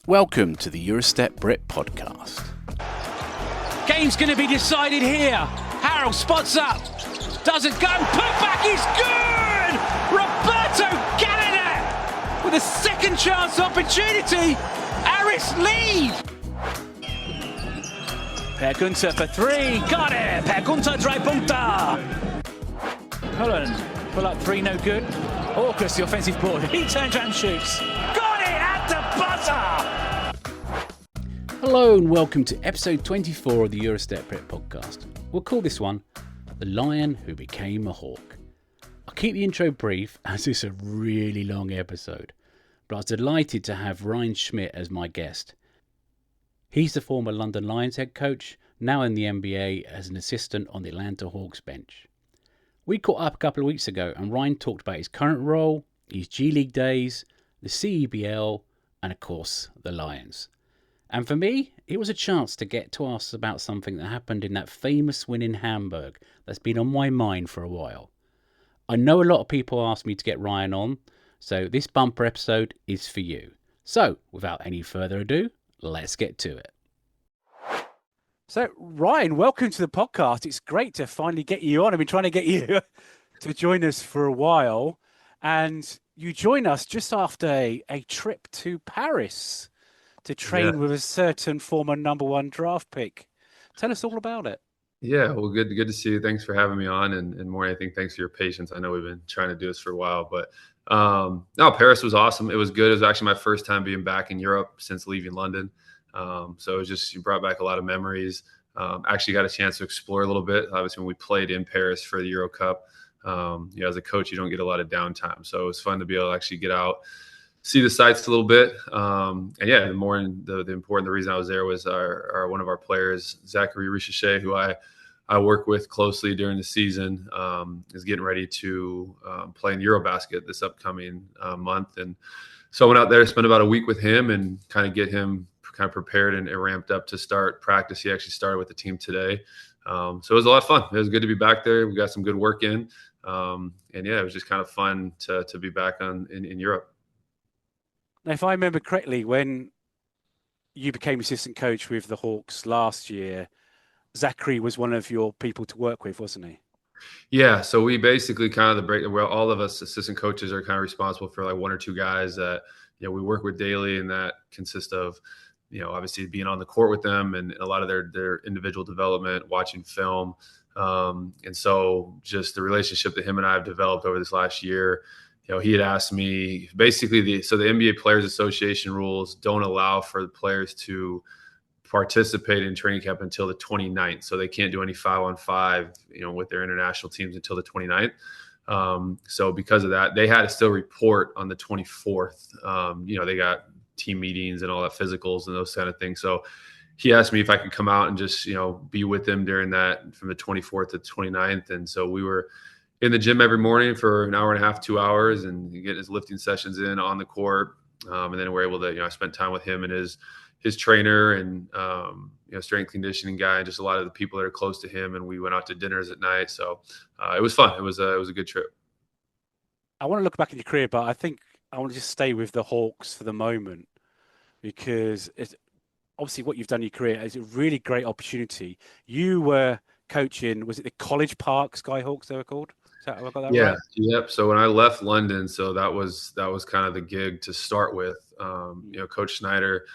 Welcome to the Eurostep Brit podcast. Game's going to be decided here. Harold spots up, doesn't go, put back is good! Roberto Gallina with a second chance opportunity. Aris lead. Per Gunter for three, got it! Per Gunter, drei Punkte. Cullen, pull up three, no good. Orcus, the offensive board, he turns around and shoots. Got it at the buzzer! Hello and welcome to episode 24 of the Eurostep Brit podcast. We'll call this one The Lion Who Became a Hawk. I'll keep the intro brief as it's a really long episode, but I was delighted to have Ryan Schmidt as my guest. He's the former London Lions head coach, now in the NBA as an assistant on the Atlanta Hawks bench. We caught up a couple of weeks ago and Ryan talked about his current role, his G League days, the CEBL, and of course, the Lions. And for me, it was a chance to get to ask about something that happened in that famous win in Hamburg that's been on my mind for a while. I know a lot of people asked me to get Ryan on, so this bumper episode is for you. So, without any further ado, let's get to it. So, Ryan, welcome to the podcast. It's great to finally get you on. I've been trying to get you to join us for a while. And you join us just after a trip to Paris to train with a certain former number one draft pick. Tell us all about it. Yeah, well, good to see you. Thanks for having me on. And more, I think, thanks for your patience. I know we've been trying to do this for a while, but no, Paris was awesome. It was good. It was actually my first time being back in Europe since leaving London. So it was just, you brought back a lot of memories. Actually got a chance to explore a little bit. Obviously, when we played in Paris for the Euro Cup, as a coach, you don't get a lot of downtime. So it was fun to be able to actually get out, see the sights a little bit. And yeah, the reason I was there was our one of our players, Zachary Richichet, who I work with closely during the season, is getting ready to play in Eurobasket this upcoming month. And so I went out there, spent about a week with him and kind of get him kind of prepared and ramped up to start practice. He actually started with the team today. So it was a lot of fun. It was good to be back there. We got some good work in. And yeah, it was just kind of fun to be back in Europe. Now, if I remember correctly, when you became assistant coach with the Hawks last year, Zachary was one of your people to work with, wasn't he? Yeah. So we basically kind of all of us assistant coaches are kind of responsible for like one or two guys that, we work with daily, and that consists of, obviously being on the court with them and a lot of their individual development, watching film. And so just the relationship that him and I have developed over this last year, he had asked me basically the NBA Players Association rules don't allow for the players to participate in training camp until the 29th. So they can't do any 5-on-5, with their international teams until the 29th. So because of that, they had to still report on the 24th. They got team meetings and all that, physicals and those kind of things. So he asked me if I could come out and just, be with them during that from the 24th to the 29th. And so we were in the gym every morning for an hour and a half, 2 hours, and getting his lifting sessions in on the court. And then we're able to, I spent time with him and his trainer and, strength conditioning guy, and just a lot of the people that are close to him. And we went out to dinners at night. So it was fun. It was a good trip. I want to look back at your career, but I think I want to just stay with the Hawks for the moment, because it's obviously what you've done in your career is a really great opportunity. You were coaching, was it the College Park Skyhawks they were called? Have I got that right? Yep. So when I left London, so that was kind of the gig to start with. Coach Snyder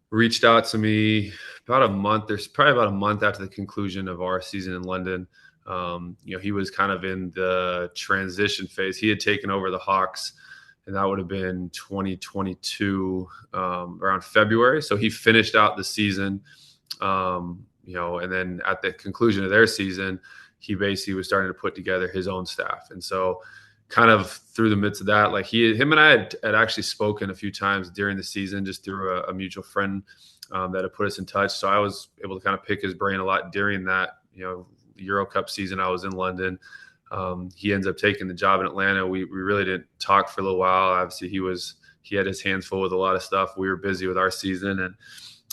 reached out to me probably about a month after the conclusion of our season in London. He was kind of in the transition phase. He had taken over the Hawks, and that would have been 2022, around February. So he finished out the season, and then at the conclusion of their season, he basically was starting to put together his own staff. And so kind of through the midst of that, like him and I had actually spoken a few times during the season, just through a mutual friend that had put us in touch. So I was able to kind of pick his brain a lot during that, Euro Cup season. I was in London. He ends up taking the job in Atlanta. We really didn't talk for a little while. Obviously he had his hands full with a lot of stuff. We were busy with our season.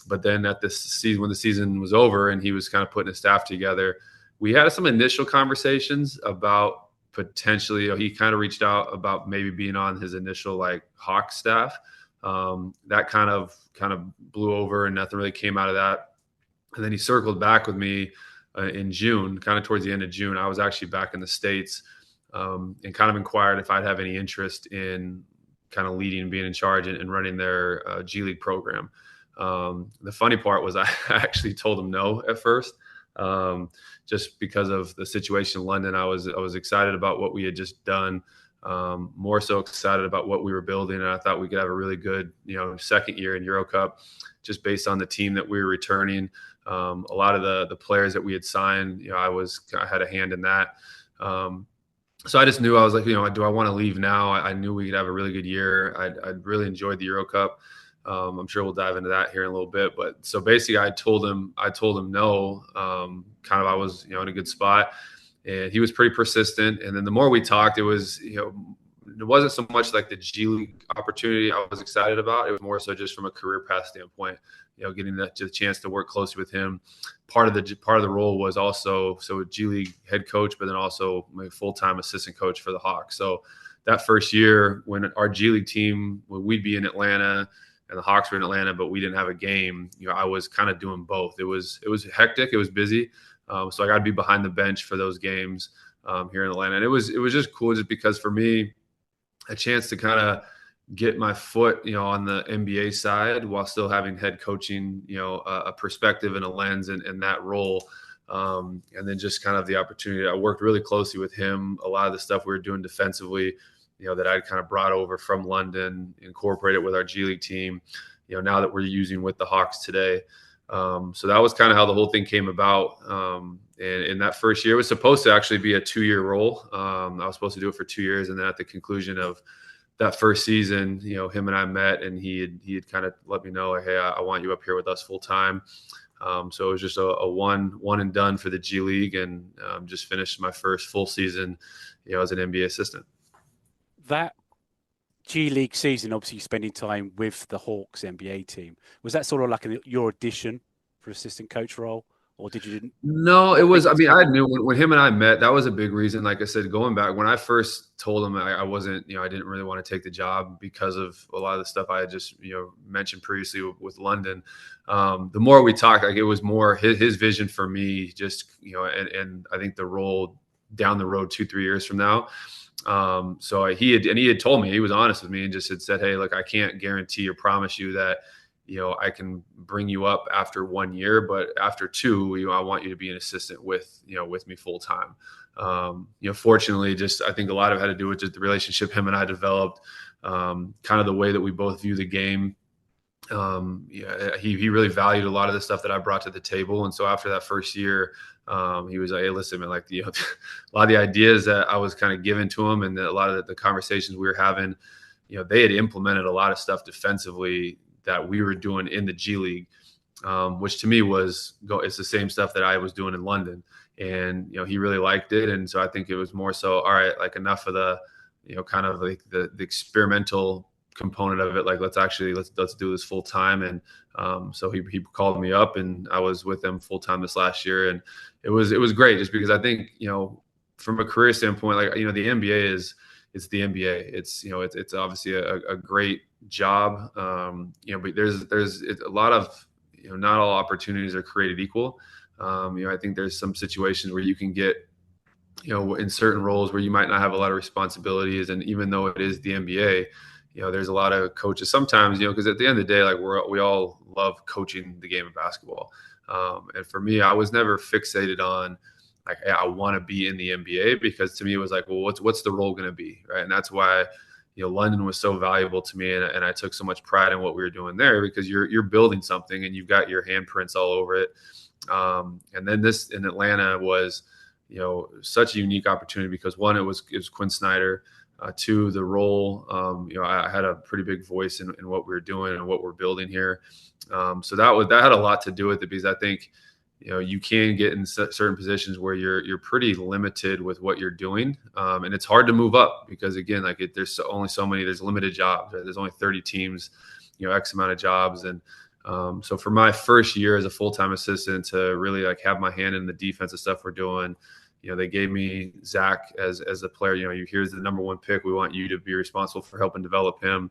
But then at this season, when the season was over and he was kind of putting his staff together, we had some initial conversations about potentially, he kind of reached out about maybe being on his initial Hawk staff. That kind of blew over and nothing really came out of that. And then he circled back with me in June, kind of towards the end of June. I was actually back in the States, and kind of inquired if I'd have any interest in kind of leading and being in charge and running their G League program. The funny part was I actually told him no at first, just because of the situation in London. I was excited about what we had just done, more so excited about what we were building, and I thought we could have a really good, second year in Euro Cup, just based on the team that we were returning. A lot of the players that we had signed, I had a hand in that. So I just knew, I was like, do I want to leave now? I knew we could have a really good year. I'd really enjoyed the Euro Cup. I'm sure we'll dive into that here in a little bit. But so basically, I told him no. Kind of, I was in a good spot, and he was pretty persistent. And then the more we talked, it was it wasn't so much like the G League opportunity I was excited about. It was more so just from a career path standpoint. Getting the chance to work closely with him. Part of the role was also a G League head coach, but then also my full-time assistant coach for the Hawks. So that first year, when our G League team, we'd be in Atlanta and the Hawks were in Atlanta, but we didn't have a game, I was kind of doing both. It was hectic. It was busy. So I got to be behind the bench for those games here in Atlanta. And it was just cool, just because for me, a chance to kind of get my foot, on the NBA side while still having head coaching, a perspective and a lens in that role. And then just kind of the opportunity. I worked really closely with him. A lot of the stuff we were doing defensively, that I'd kind of brought over from London, incorporated with our G League team, now that we're using with the Hawks today. So that was kind of how the whole thing came about. And in that first year, it was supposed to actually be a 2-year role. I was supposed to do it for 2 years. And then at the conclusion of that first season, him and I met, and he had kind of let me know, hey, I want you up here with us full time. So it was just a one and done for the G League, and just finished my first full season, as an NBA assistant. That G League season, obviously spending time with the Hawks NBA team, was that sort of like your audition for assistant coach role? Or did you? No, it was. I mean, I knew when him and I met, that was a big reason. Like I said, going back when I first told him I wasn't, I didn't really want to take the job because of a lot of the stuff I had just, mentioned previously with London. The more we talked, like it was more his vision for me, just, and I think the role down the road 2-3 years from now. So he had told me, he was honest with me and just had said, hey, look, I can't guarantee or promise you that, I can bring you up after 1 year, but after 2, I want you to be an assistant with me full time. Fortunately, just I think a lot of it had to do with just the relationship him and I developed, kind of the way that we both view the game. He really valued a lot of the stuff that I brought to the table, and so after that first year, he was like, "Hey, listen, man, like a lot of the ideas that I was kind of giving to him, and a lot of the conversations we were having, they had implemented a lot of stuff defensively that we were doing in the G League, which to me it's the same stuff that I was doing in London. And, he really liked it. And so I think it was more so, all right, like enough of the, kind of like the experimental component of it. Like, let's do this full time. And so he called me up, and I was with him full time this last year. And it was great, just because I think, from a career standpoint, like, the NBA it's the NBA. It's obviously a great job. But there's a lot of, not all opportunities are created equal. I think there's some situations where you can get, in certain roles where you might not have a lot of responsibilities. And even though it is the NBA, there's a lot of coaches sometimes, because at the end of the day, like we all love coaching the game of basketball. And for me, I was never fixated on, like, hey, I want to be in the NBA, because to me it was like, well, what's the role going to be, right? And that's why, London was so valuable to me, and I took so much pride in what we were doing there, because you're building something and you've got your handprints all over it. And then this in Atlanta was, such a unique opportunity, because one, it was Quinn Snyder. 2, the role, I had a pretty big voice in what we were doing and what we're building here. So that had a lot to do with it, because I think, you can get in certain positions where you're pretty limited with what you're doing. And it's hard to move up, because again, like there's only so many, there's limited jobs, right? There's only 30 teams, X amount of jobs. And so for my first year as a full-time assistant, to really like have my hand in the defensive stuff we're doing, they gave me Zach as a player. Here's the number one pick. We want you to be responsible for helping develop him.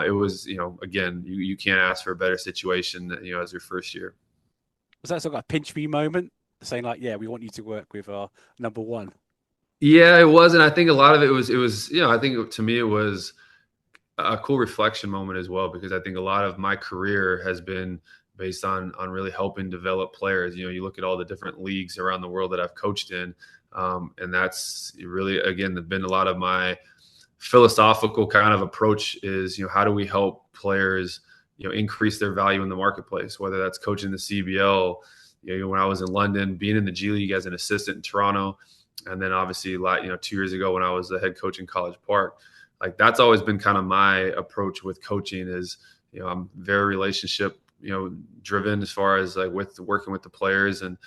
It was, again, you can't ask for a better situation, as your first year. Was that sort of a pinch me moment, saying like, yeah, we want you to work with our number one? Yeah, it was. And I think a lot of it was, I think to me, it was a cool reflection moment as well, because I think a lot of my career has been based on really helping develop players. You look at all the different leagues around the world that I've coached in. And that's really, again, been a lot of my philosophical kind of approach is, how do we help players, increase their value in the marketplace, whether that's coaching the CEBL, when I was in London, being in the G League as an assistant in Toronto. And then obviously, 2 years ago when I was the head coach in College Park. Like, that's always been kind of my approach with coaching is, I'm very relationship, driven as far as like with working with the players. And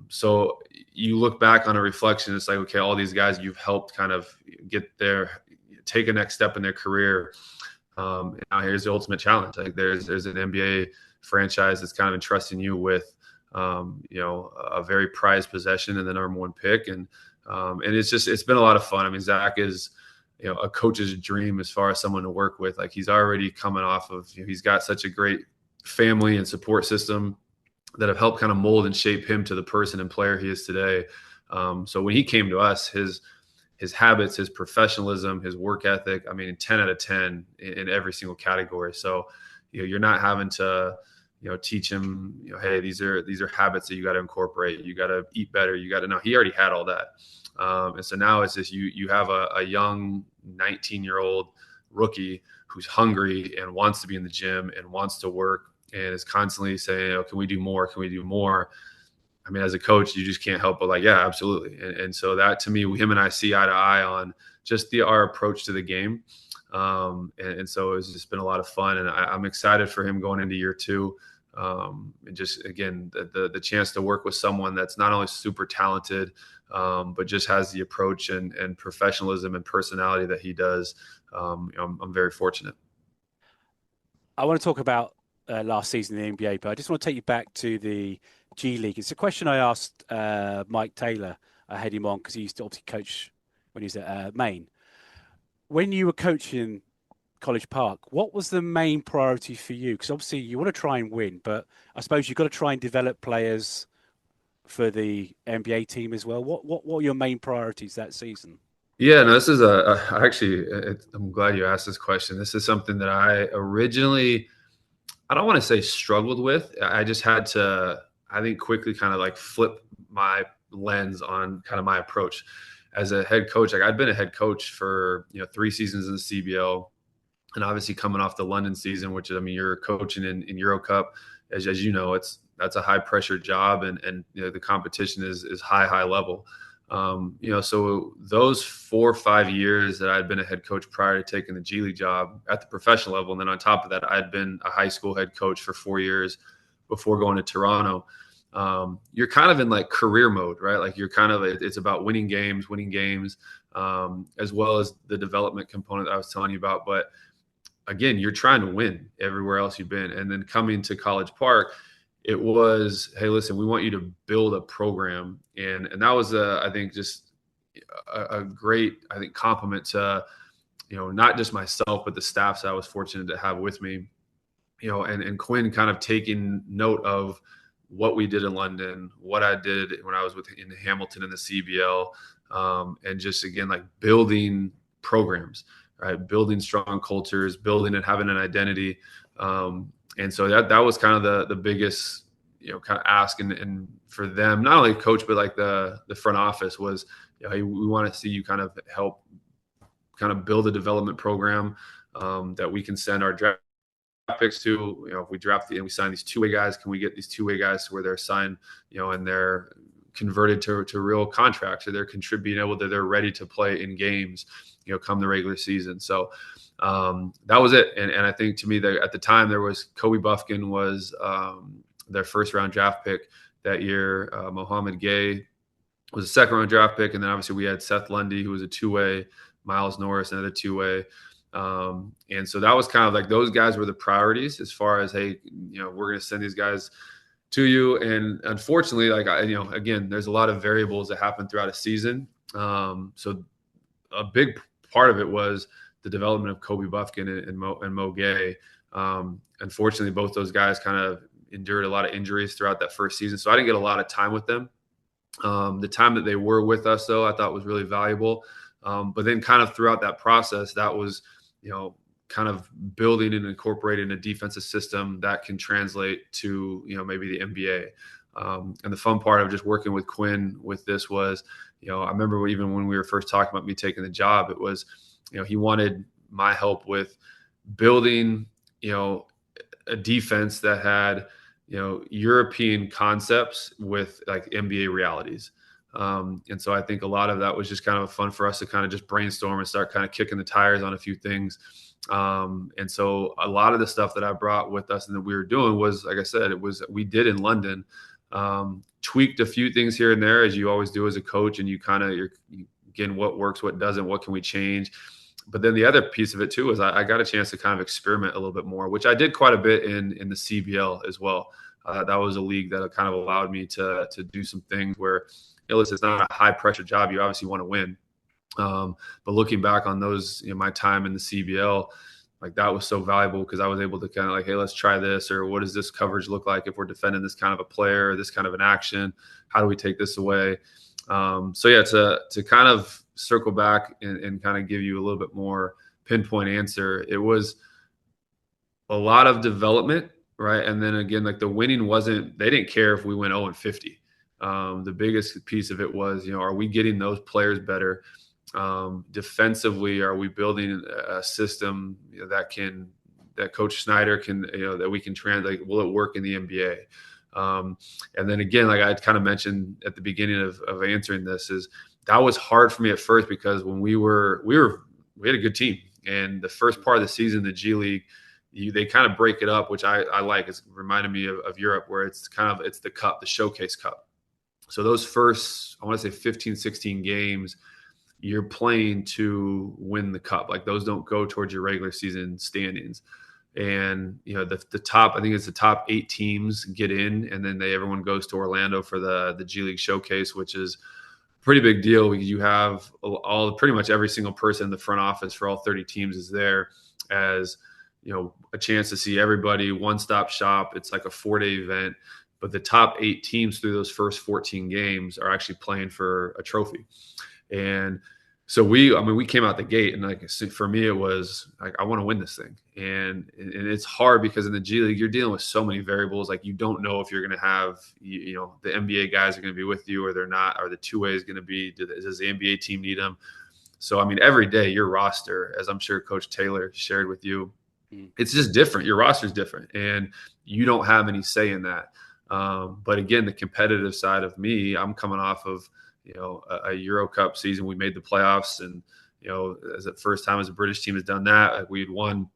so you look back on a reflection, it's like, okay, all these guys you've helped kind of take a next step in their career. And now here's the ultimate challenge. Like there's an NBA franchise that's kind of entrusting you with, a very prized possession and the number one pick. And it's been a lot of fun. I mean, Zach is, a coach's dream as far as someone to work with. Like he's already coming off of, he's got such a great family and support system that have helped kind of mold and shape him to the person and player he is today. So when he came to us, his habits, his professionalism, his work ethic, 10 out of 10 in every single category. So, you're not having to, teach him, hey, these are habits that you got to incorporate. You got to eat better. You got to know. He already had all that. And so now it's just you have a young 19-year-old rookie who's hungry and wants to be in the gym and wants to work and is constantly saying, can we do more? Can we do more? As a coach, you just can't help but like, yeah, absolutely. And so that, to me, him and I see eye to eye on just our approach to the game. And so it's just been a lot of fun, and I'm excited for him going into year two. And just, again, the chance to work with someone that's not only super talented, but just has the approach and professionalism and personality that he does. I'm very fortunate. I want to talk about last season in the NBA, but I just want to take you back to the G League. It's a question I asked Mike Taylor. I had him on because he used to obviously coach when he was at Maine. When you were coaching College Park, what was the main priority for you? Because obviously you want to try and win, but I suppose you've got to try and develop players for the NBA team as well. What were your main priorities that season? Yeah, no, this is I'm glad you asked this question. This is something that I originally, I don't want to say struggled with. I just had to, I think, quickly kind of like flip my lens on kind of my approach as a head coach. Like, I'd been a head coach for 3 seasons in the CBL, and obviously coming off the London season, which is, you're coaching in Euro Cup, as you know, that's a high pressure job, and the competition is high level. So those 4 or 5 years that I'd been a head coach prior to taking the G League job at the professional level, and then on top of that, I'd been a high school head coach for 4 years before going to Toronto. You're kind of in like career mode, right? Like you're kind of, it's about winning games, as well as the development component that I was telling you about. But again, you're trying to win everywhere else you've been. And then coming to College Park, it was, hey, listen, we want you to build a program. And that was, I think, just a great, I think, compliment to, not just myself, but the staffs I was fortunate to have with me, and Quinn kind of taking note of what we did in London, what I did when I was in Hamilton in the CBL, and just, again, like building programs, right? Building strong cultures, building and having an identity. And so that was kind of the biggest, kind of ask, and for them, not only coach, but like the front office was, hey, we want to see you kind of help kind of build a development program that we can send our draft picks to. If we draft and we sign these two-way guys, can we get these two-way guys to where they're signed, and they're converted to real contracts, or they're contributing, they're ready to play in games, come the regular season. So that was it. And I think, to me, at the time, there was Kobe Buffkin was their first round draft pick that year. Mohamed Gay was a second round draft pick. And then obviously we had Seth Lundy, who was a two-way, Miles Norris, another two-way. And so that was kind of like, those guys were the priorities as far as, hey, we're going to send these guys to you. And unfortunately, like again, there's a lot of variables that happen throughout a season. So a big part of it was the development of Kobe Buffkin and Mo Gay. Unfortunately, both those guys kind of endured a lot of injuries throughout that first season, so I didn't get a lot of time with them. The time that they were with us, though, I thought was really valuable. But then kind of throughout that process, that was, kind of building and incorporating a defensive system that can translate to, maybe the NBA. And the fun part of just working with Quinn with this was, I remember even when we were first talking about me taking the job, it was, he wanted my help with building, a defense that had, European concepts with like NBA realities. And so I think a lot of that was just kind of fun for us to kind of just brainstorm and start kind of kicking the tires on a few things. And so a lot of the stuff that I brought with us and that we were doing was, like I said, we did in London, tweaked a few things here and there, as you always do as a coach. And you're again, what works, what doesn't, what can we change? But then the other piece of it too is I got a chance to kind of experiment a little bit more, which I did quite a bit in the CBL as well. That was a league that kind of allowed me to do some things where, listen, it's not a high pressure job. You obviously want to win. But looking back on those, my time in the CBL, like that was so valuable because I was able to kind of like, hey, let's try this, or what does this coverage look like if we're defending this kind of a player, or this kind of an action? How do we take this away? So yeah, to kind of circle back and kind of give you a little bit more pinpoint answer, it was a lot of development, right? And then again, like the winning they didn't care if we went 0-50. The biggest piece of it was, are we getting those players better? Defensively, are we building a system that Coach Snyder can, that we can translate? Will it work in the NBA? And then again, like I kind of mentioned at the beginning of answering this, is that was hard for me at first because when we had a good team, and the first part of the season, the G League, they kind of break it up, which I like. It's reminded me of Europe, where it's the cup, the showcase cup. So those first, I want to say 15, 16 games, you're playing to win the cup. Like those don't go towards your regular season standings. And, the top, I think it's the top 8 teams get in, and then everyone goes to Orlando for the G League showcase, which is a pretty big deal because you have pretty much every single person in the front office for all 30 teams is there as, a chance to see everybody, one-stop shop. It's like a 4-day event, but the top 8 teams through those first 14 games are actually playing for a trophy. And so we came out the gate, and like for me, it was like, I want to win this thing. And it's hard because in the G League, you're dealing with so many variables. Like you don't know if you're going to have, the NBA guys are going to be with you or they're not, or the two-way is going to be, does the NBA team need them? So, every day your roster, as I'm sure Coach Taylor shared with you, it's just different. Your roster is different and you don't have any say in that. But again, the competitive side of me, I'm coming off of, a Euro Cup season. We made the playoffs, and as the first time as a British team has done that, like we won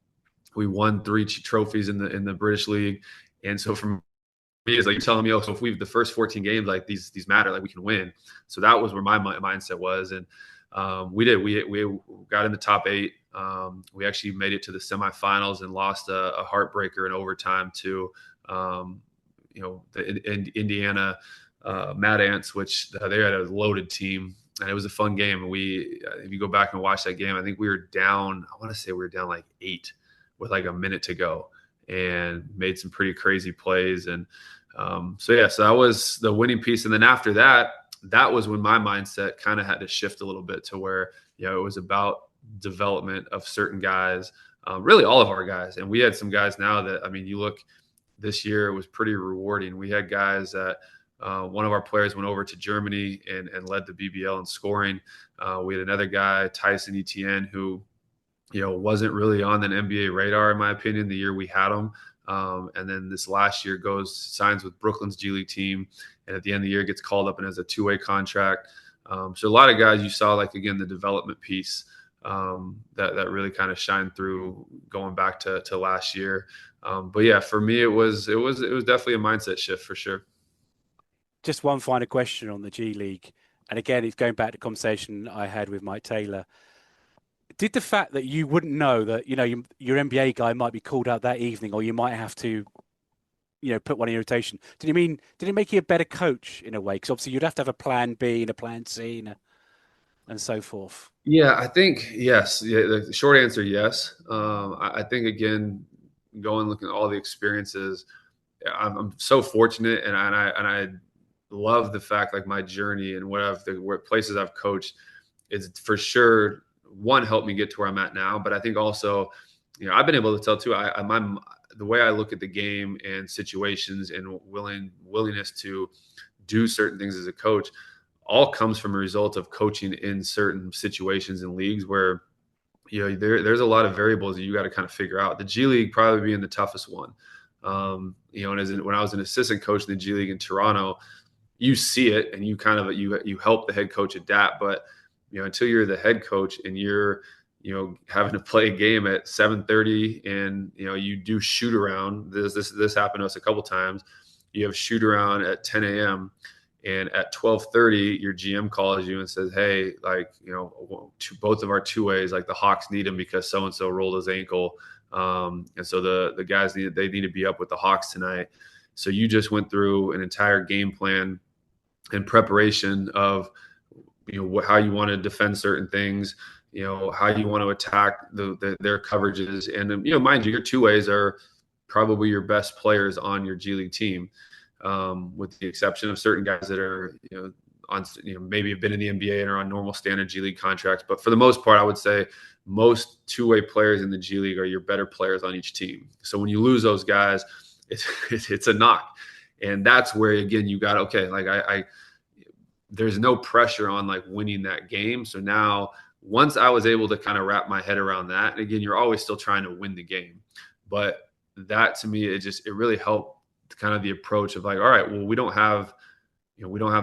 3 trophies in the British League. And so from me, it's like you're telling me, so if the first 14 games, like these matter, like we can win. So that was where my mindset was, and we did. We got in the top 8. We actually made it to the semifinals and lost a heartbreaker in overtime to the Indiana Mad Ants, which they had a loaded team, and it was a fun game. And if you go back and watch that game, I think we were down, I want to say we were down like 8 with like a minute to go, and made some pretty crazy plays. And so that was the winning piece. And then after that was when my mindset kind of had to shift a little bit to where, it was about development of certain guys, really all of our guys. And we had some guys now that, you look, this year it was pretty rewarding. We had guys that, one of our players went over to Germany and led the BBL in scoring. We had another guy, Tyson Etienne, who, wasn't really on an NBA radar, in my opinion, the year we had him. And then this last year signs with Brooklyn's G League team. And at the end of the year gets called up and has a 2-way contract. So a lot of guys you saw, like, again, the development piece that really kind of shined through going back to last year. But yeah, for me, it was definitely a mindset shift for sure. Just one final question on the G League. And again, it's going back to the conversation I had with Mike Taylor. Did the fact that you wouldn't know that, your NBA guy might be called out that evening, or you might have to put one in your rotation. Did it make you a better coach in a way? Because obviously you'd have to have a plan B and a plan C and so forth. Yeah, I think yes. Yeah, the short answer, yes. I think again, looking at all the experiences, I'm so fortunate, and I love the fact like my journey and what places I've coached is for sure one helped me get to where I'm at now. But I think also, I've been able to tell too. The way I look at the game and situations and willingness to do certain things as a coach all comes from a result of coaching in certain situations and leagues where there's a lot of variables that you got to kind of figure out. The G League probably being the toughest one. And when I was an assistant coach in the G League in Toronto, you see it and you kind of you help the head coach adapt. But until you're the head coach and you're having to play a game at 7:30 and you do shoot around. This happened to us a couple times. You have shoot around at 10 a.m. and at 12:30 your GM calls you and says, hey, both of our two ways, like the Hawks need him because so and so rolled his ankle. And so the guys need to be up with the Hawks tonight. So you just went through an entire game plan and preparation of how you want to defend certain things, how you want to attack their coverages. And mind you, your two ways are probably your best players on your G League team, with the exception of certain guys that are maybe have been in the NBA and are on normal standard G League contracts. But for the most part, I would say most two-way players in the G League are your better players on each team. So when you lose those guys, it's a knock. And that's where, again, you got, okay, like there's no pressure on like winning that game. So now once I was able to kind of wrap my head around that, and again, you're always still trying to win the game. But that to me, it really helped kind of the approach of like, all right, well, we don't have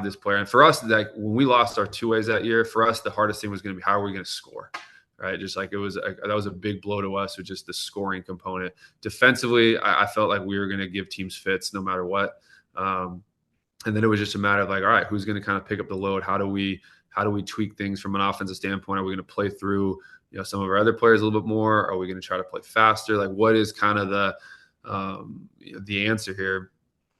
this player. And for us, like when we lost our two ways that year, for us, the hardest thing was going to be how are we going to score? Right. Just like that was a big blow to us with just the scoring component. Defensively, I felt like we were going to give teams fits no matter what. And then it was just a matter of like, all right, who's going to kind of pick up the load? How do we tweak things from an offensive standpoint? Are we going to play through, some of our other players a little bit more? Are we going to try to play faster? Like what is kind of the answer here?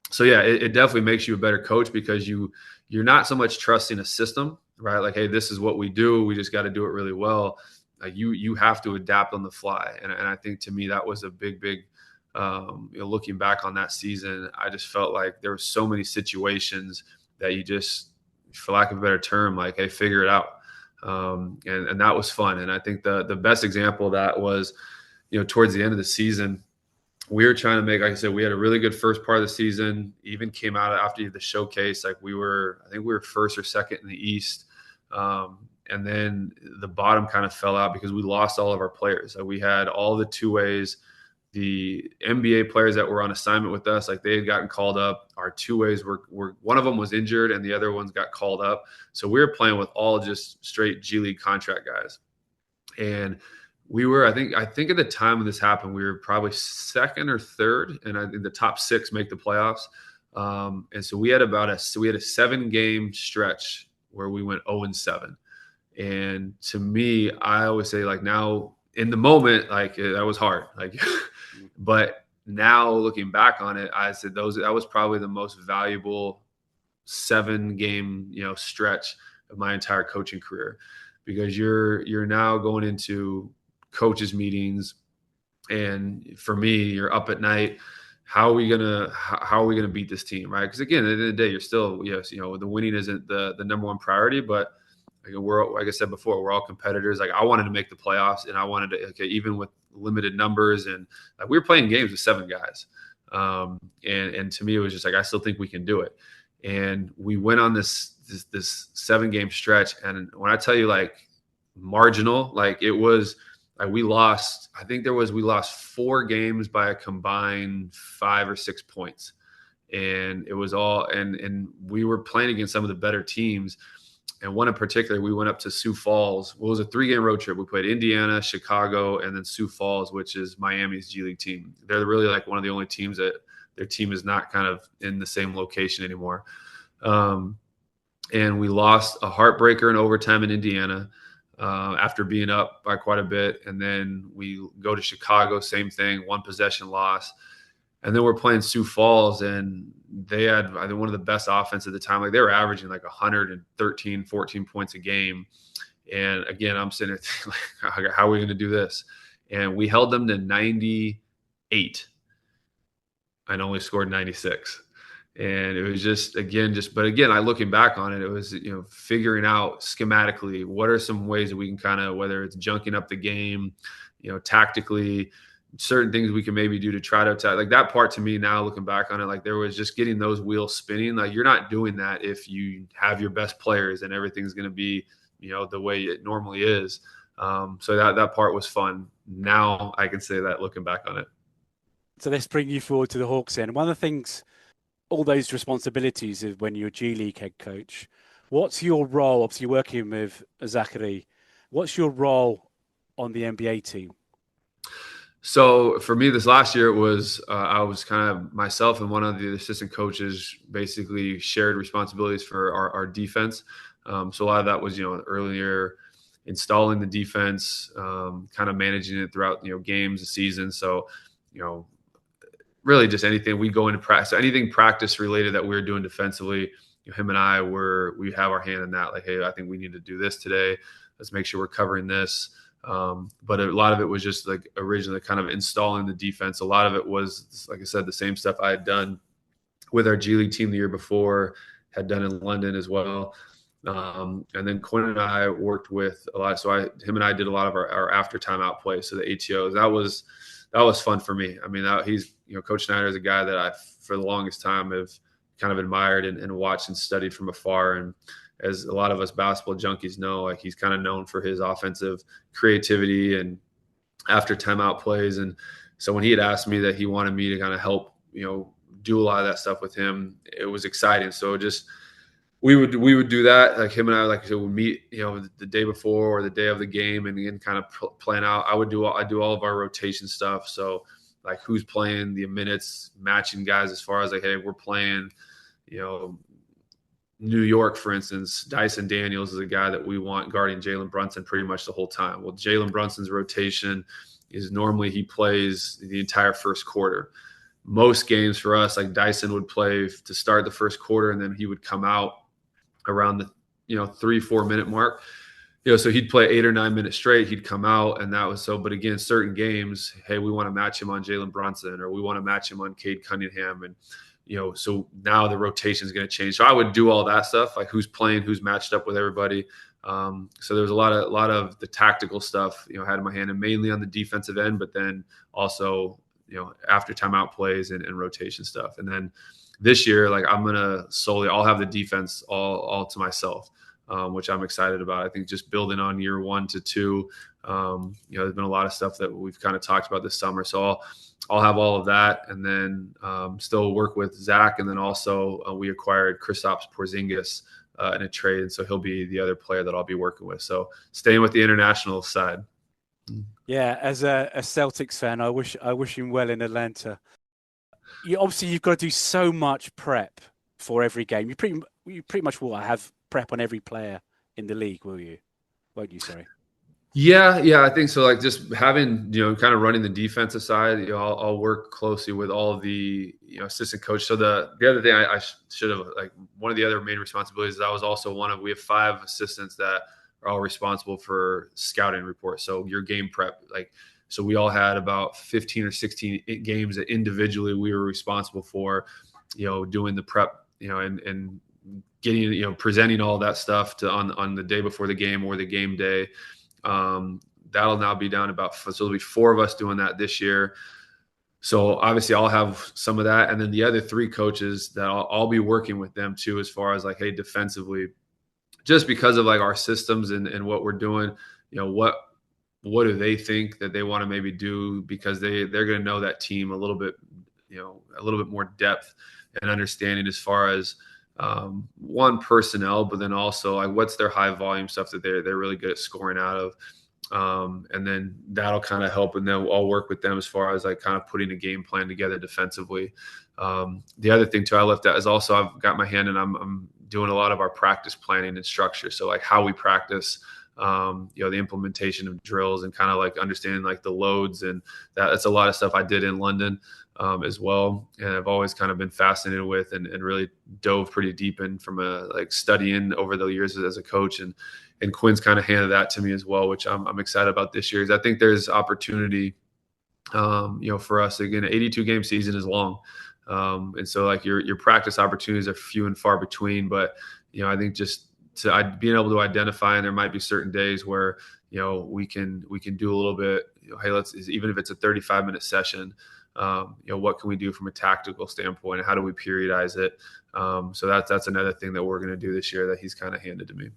So yeah, it definitely makes you a better coach because you're not so much trusting a system, right? Like, hey, this is what we do. We just got to do it really well. Like you have to adapt on the fly. And I think to me, that was a big, looking back on that season, I just felt like there were so many situations that you just, for lack of a better term, like, hey, figure it out. And that was fun. And I think the best example of that was, towards the end of the season, we were trying to make, like I said, we had a really good first part of the season, even came out after the showcase. Like I think we were first or second in the East. And then the bottom kind of fell out because we lost all of our players. So we had all the two ways, the NBA players that were on assignment with us, like they had gotten called up. Our two ways were one of them was injured and the other ones got called up. So we were playing with all just straight G League contract guys. And we were, I think at the time when this happened, we were probably second or third, and I think the top six make the playoffs. And so we had a 7-game stretch where we went 0-7. And to me, I always say like now in the moment, like that was hard. Like, but now looking back on it, I said that was probably the most valuable 7-game, stretch of my entire coaching career, because you're now going into coaches meetings. And for me, you're up at night. How are we gonna beat this team, right? Because again, at the end of the day, you're still, yes, the winning isn't the number one priority, but we're, like I said before, we're all competitors. Like I wanted to make the playoffs, and I wanted to, even with limited numbers, and like we were playing games with 7 guys. And to me, it was just like, I still think we can do it. And we went on this 7-game stretch. And when I tell you like marginal, like it was like we lost 4 games by a combined 5 or 6 points. And it was all, and we were playing against some of the better teams. And one in particular, we went up to Sioux Falls. Well, it was a 3-game road trip. We played Indiana, Chicago, and then Sioux Falls, which is Miami's G League team. They're really like one of the only teams that their team is not kind of in the same location anymore. And we lost a heartbreaker in overtime in Indiana after being up by quite a bit. And then we go to Chicago, same thing, 1 possession loss. And then we're playing Sioux Falls, and they had, I think, one of the best offense at the time. Like, they were averaging like 113, 14 points a game. And again, I'm sitting there like, how are we going to do this? And we held them to 98 and only scored 96. And it was just, but again, looking back on it, it was, figuring out schematically, what are some ways that we can kind of, whether it's junking up the game, tactically, certain things we can maybe do to try to attack. Like, that part, to me now, looking back on it, like, there was just getting those wheels spinning. Like, you're not doing that if you have your best players and everything's going to be, the way it normally is. So that part was fun. Now I can say that looking back on it. So let's bring you forward to the Hawks then. One of the things, all those responsibilities is when you're G League head coach. What's your role? Obviously, you're working with Zachary. What's your role on the NBA team? So for me, this last year, it was I was kind of myself and one of the assistant coaches basically shared responsibilities for our defense. So a lot of that was, earlier installing the defense, kind of managing it throughout, games, the season. So, really just anything we go into practice, anything practice related that we were doing defensively, him and I we have our hand in that. Like, hey, I think we need to do this today. Let's make sure we're covering this. But a lot of it was just like originally kind of installing the defense. A lot of it was, like I said, the same stuff I had done with our G League team the year before, had done in London as well. And then Quinn and I worked with a lot. So him and I did a lot of our after timeout plays. So the ATOs, that was fun for me. I mean, he's, Coach Snyder is a guy that I, for the longest time, have kind of admired and watched and studied from afar. And as a lot of us basketball junkies know, like, he's kind of known for his offensive creativity and after timeout plays. And so when he had asked me that he wanted me to kind of help, do a lot of that stuff with him, it was exciting. So just, we would do that. Like, him and I, like I said, would meet, the day before or the day of the game, and then kind of plan out. I do all of our rotation stuff. So, like, who's playing, the minutes, matching guys as far as like, hey, we're playing, New York, for instance. Dyson Daniels is a guy that we want guarding Jalen Brunson pretty much the whole time. Well, Jalen Brunson's rotation is normally he plays the entire first quarter. Most games for us, like, Dyson would play to start the first quarter, and then he would come out around the 3-4 minute mark. So he'd play 8 or 9 minutes straight. He'd come out, and that was so. But again, certain games, hey, we want to match him on Jalen Brunson, or we want to match him on Cade Cunningham, and so now the rotation is going to change. So I would do all that stuff, like who's playing, who's matched up with everybody. So there was a lot of the tactical stuff, had in my hand, and mainly on the defensive end, but then also, after timeout plays and rotation stuff. And then this year, like, I'll have the defense all to myself, which I'm excited about. I think just building on year 1 to 2, there's been a lot of stuff that we've kind of talked about this summer. So I'll have all of that, and then still work with Zach. And then also we acquired Kristaps Porzingis in a trade. And so he'll be the other player that I'll be working with. So staying with the international side. Yeah, as a Celtics fan, I wish him well in Atlanta. You've got to do so much prep for every game. You pretty much will have prep on every player in the league, won't you? Sorry. Yeah, I think so. Like, just having, kind of running the defensive side, I'll work closely with all of the, assistant coach. So the other thing I should have, like, one of the other main responsibilities is I was also we have 5 assistants that are all responsible for scouting reports. So your game prep, like, so we all had about 15 or 16 games that individually we were responsible for, doing the prep, and getting, presenting all that stuff on the day before the game or the game day. That'll now be down so there'll be 4 of us doing that this year. So obviously I'll have some of that. And then the other 3 coaches that I'll be working with them too, as far as like, hey, defensively, just because of like our systems and what we're doing, what do they think that they want to maybe do? Because they're going to know that team a little bit more depth and understanding as far as, one, personnel, but then also like what's their high volume stuff that they're really good at scoring out of. And then that'll kind of help. And then I'll work with them as far as like kind of putting a game plan together defensively. The other thing too, I left out is also I've got my hand and I'm doing a lot of our practice planning and structure. So like how we practice, the implementation of drills and kind of like understanding like the loads, and that's a lot of stuff I did in London. as well. And I've always kind of been fascinated with and really dove pretty deep in from a like studying over the years as a coach. And Quinn's kind of handed that to me as well, which I'm excited about this year. Because I think there's opportunity, for us. Again, an 82 game season is long. And so like your practice opportunities are few and far between, but, I think just being able to identify, and there might be certain days where, we can do a little bit, hey, even if it's a 35-minute session, what can we do from a tactical standpoint? How do we periodize it? So that's another thing that we're going to do this year that he's kind of handed to me.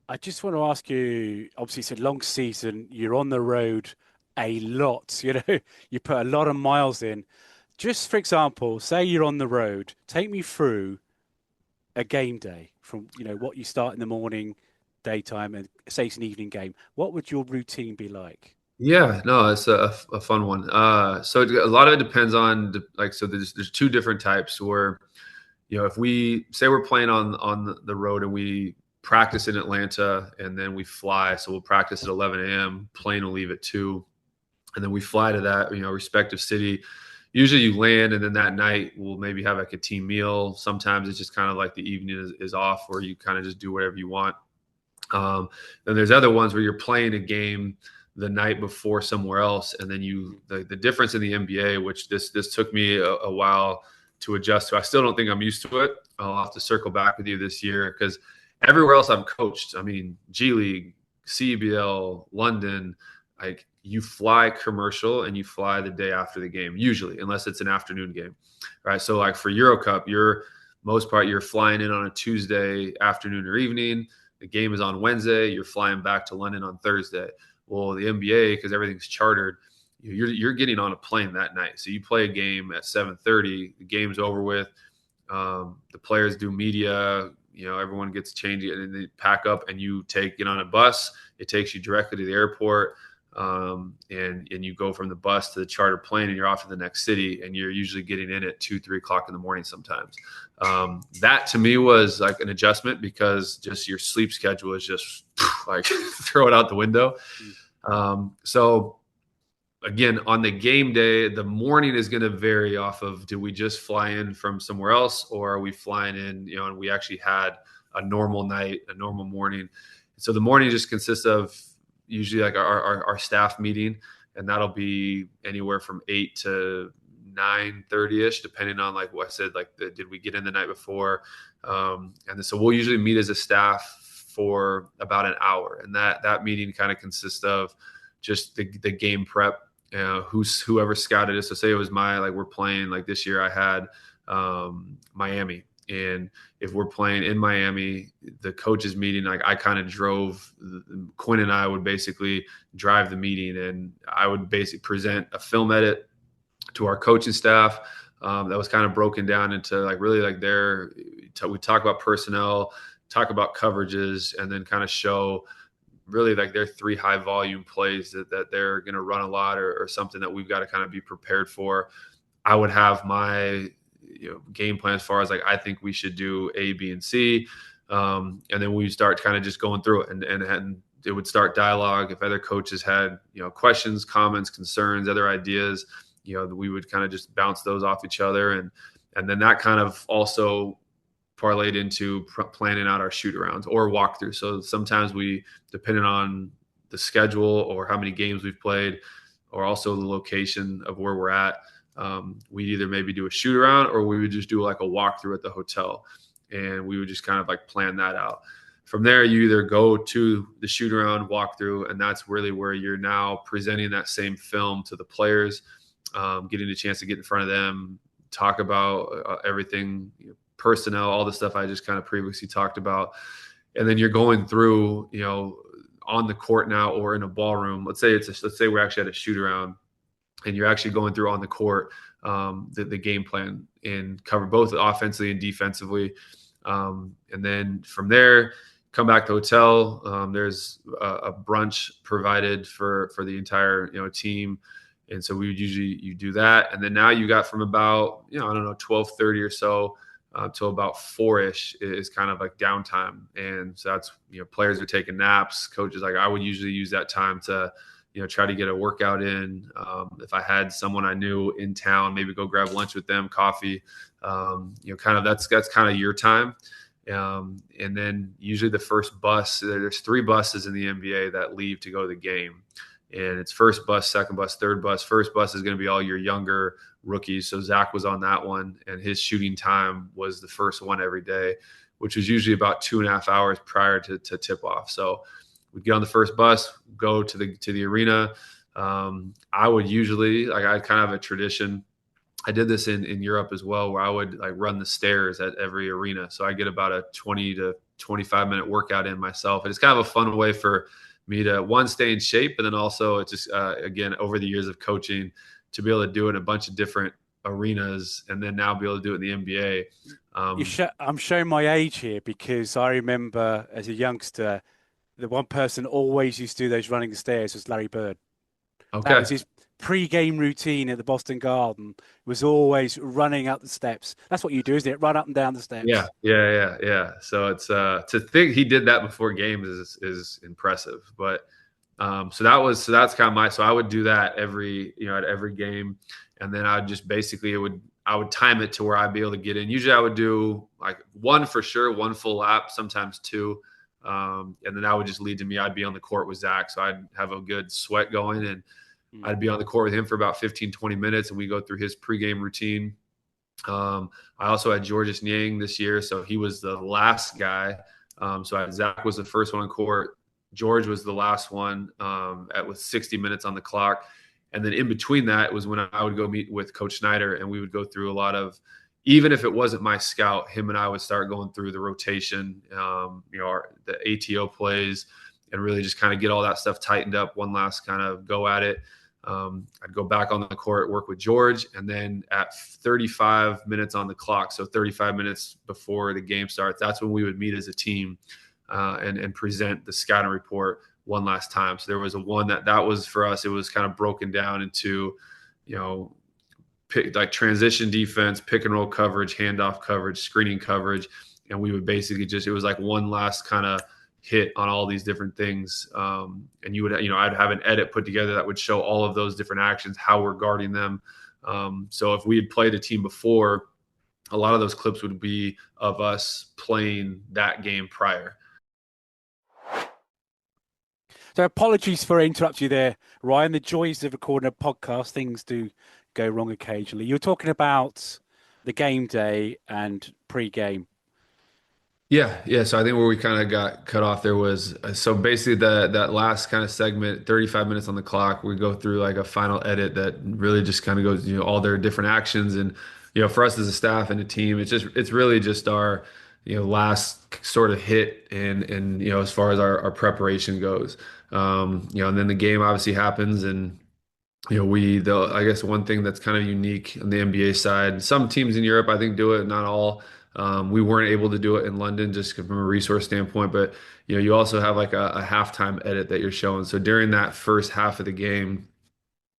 I just want to ask you, obviously it's a long season, you're on the road a lot, you put a lot of miles in. Just for example, say you're on the road, take me through a game day from, what you start in the morning, daytime, and say it's an evening game. What would your routine be like? Yeah, no, it's a fun one. So a lot of it depends on so there's two different types where, if we say we're playing on the road and we practice in Atlanta and then we fly, so we'll practice at 11 a.m., plane will leave at 2, and then we fly to that, respective city. Usually you land, and then that night we'll maybe have like a team meal. Sometimes it's just kind of like the evening is off where you kind of just do whatever you want. Then there's other ones where you're playing a game the night before somewhere else, and then the difference in the NBA, which this took me a while to adjust to. I still don't think I'm used to it. I'll have to circle back with you this year because everywhere else I've coached, I mean, G League, CEBL, London, like you fly commercial and you fly the day after the game, usually, unless it's an afternoon game, right? So like for Euro Cup, most part, you're flying in on a Tuesday afternoon or evening. The game is on Wednesday. You're flying back to London on Thursday. Well, the NBA, because everything's chartered, you're getting on a plane that night. So you play a game at 7:30. The game's over with. The players do media. Everyone gets changed and they pack up, and you get on a bus. It takes you directly to the airport, and you go from the bus to the charter plane, and you're off to the next city. And you're usually getting in at 2-3 o'clock in the morning sometimes. That to me was like an adjustment because just your sleep schedule is just like throw it out the window. So again, on the game day, the morning is going to vary off of, do we just fly in from somewhere else, or are we flying in, and we actually had a normal night, a normal morning. So the morning just consists of usually like our staff meeting, and that'll be anywhere from 8 to 9:30ish, depending on like what I said, like did we get in the night before? So we'll usually meet as a staff for about an hour, and that meeting kind of consists of just the game prep. Whoever scouted us. So say it was we're playing like this year I had Miami, and if we're playing in Miami, the coaches meeting, like I kind of drove. Quinn and I would basically drive the meeting, and I would basically present a film edit to our coaching staff that was kind of broken down into like really like we talk about personnel, talk about coverages, and then kind of show really like their 3 high volume plays that they're going to run a lot or something that we've got to kind of be prepared for. I would have my game plan as far as like I think we should do A, B, and C, and then we start kind of just going through it, and it would start dialogue. If other coaches had questions, comments, concerns, other ideas, we would kind of just bounce those off each other, and then that kind of also parlayed into planning out our shoot-arounds or walkthrough. So sometimes we, depending on the schedule or how many games we've played, or also the location of where we're at, we'd either maybe do a shoot-around or we would just do like a walkthrough at the hotel, and we would just kind of like plan that out. From there, you either go to the shoot-around, walkthrough, and that's really where you're now presenting that same film to the players, getting a chance to get in front of them, talk about everything, personnel, all the stuff I just kind of previously talked about. And then you're going through, on the court now or in a ballroom. Let's say we're actually at a shoot around, and you're actually going through on the court the game plan and cover both offensively and defensively. And then from there, come back to the hotel. There's a brunch provided for the entire team. And so we would usually do that. And then now you got from about 12:30 or so till about 4-ish is kind of like downtime. And so that's, players are taking naps. Coaches, like I would usually use that time to, try to get a workout in. If I had someone I knew in town, maybe go grab lunch with them, coffee. Kind of that's kind of your time. And then usually the first bus, there's 3 buses in the NBA that leave to go to the game. And it's first bus, second bus, third bus. First bus is going to be all your younger rookies. So Zach was on that one, and his shooting time was the first one every day, which was usually about 2.5 hours prior to tip off. So we'd get on the first bus, go to the arena. I would usually, like, I kind of have a tradition. I did this in Europe as well, where I would like run the stairs at every arena. So I get about a 20 to 25 minute workout in myself. And it's kind of a fun way for me to, one, stay in shape. And then also it's just, again, over the years of coaching, to be able to do it in a bunch of different arenas, and then now be able to do it in the NBA. I'm showing my age here because I remember as a youngster, the one person always used to do those running the stairs was Larry Bird. Okay. That was his pre-game routine at the Boston Garden. Was always running up the steps. That's what you do, isn't it? Run up and down the steps. Yeah. So it's to think he did that before games is impressive. But so that's kind of so I would do that every at every game, and then I'd just basically I would time it to where I'd be able to get in. Usually I would do like one for sure, one full lap, sometimes 2. And then that would just lead to me. I'd be on the court with Zach. So I'd have a good sweat going, and I'd be on the court with him for about 15, 20 minutes, and we go through his pregame routine. I also had Georges Niang this year, so he was the last guy. Zach was the first one on court. George was the last one with 60 minutes on the clock. And then in between that was when I would go meet with Coach Snyder, and we would go through a lot of, even if it wasn't my scout, him and I would start going through the rotation, the ATO plays, and really just kind of get all that stuff tightened up. One last kind of go at it. I'd go back on the court, work with George, and then at 35 minutes on the clock, so 35 minutes before the game starts, that's when we would meet as a team and present the scouting report one last time. So there was one that was for us, it was kind of broken down into, like transition defense, pick and roll coverage, handoff coverage, screening coverage. And we would basically it was like one last kind of hit on all these different things. And you would, I'd have an edit put together that would show all of those different actions, how we're guarding them. So if we had played a team before, a lot of those clips would be of us playing that game prior. So apologies for interrupting you there, Ryan. The joys of recording a podcast, things do go wrong occasionally. You were talking about the game day and pre-game. Yeah. So I think where we kind of got cut off there was, so basically that last kind of segment, 35 minutes on the clock, we go through like a final edit that really just kind of goes, all their different actions. And, for us as a staff and a team, it's really just our, last sort of hit and as far as our preparation goes. And then the game obviously happens, and I guess one thing that's kind of unique on the NBA side, some teams in Europe I think do it, not all. We weren't able to do it in London just from a resource standpoint, but you also have like a halftime edit that you're showing. So during that first half of the game,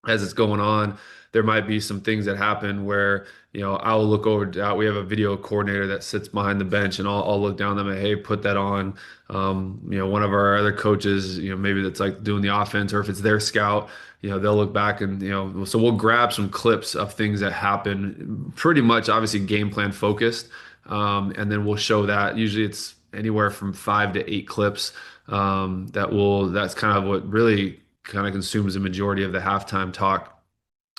as it's going on, there might be some things that happen where, I'll look over, we have a video coordinator that sits behind the bench, and I'll look down them and, hey, put that on. One of our other coaches, maybe that's like doing the offense, or if it's their scout, they'll look back and, so we'll grab some clips of things that happen, pretty much obviously game plan focused. And then we'll show that. Usually it's anywhere from 5 to 8 clips. That's kind of what really kind of consumes the majority of the halftime talk,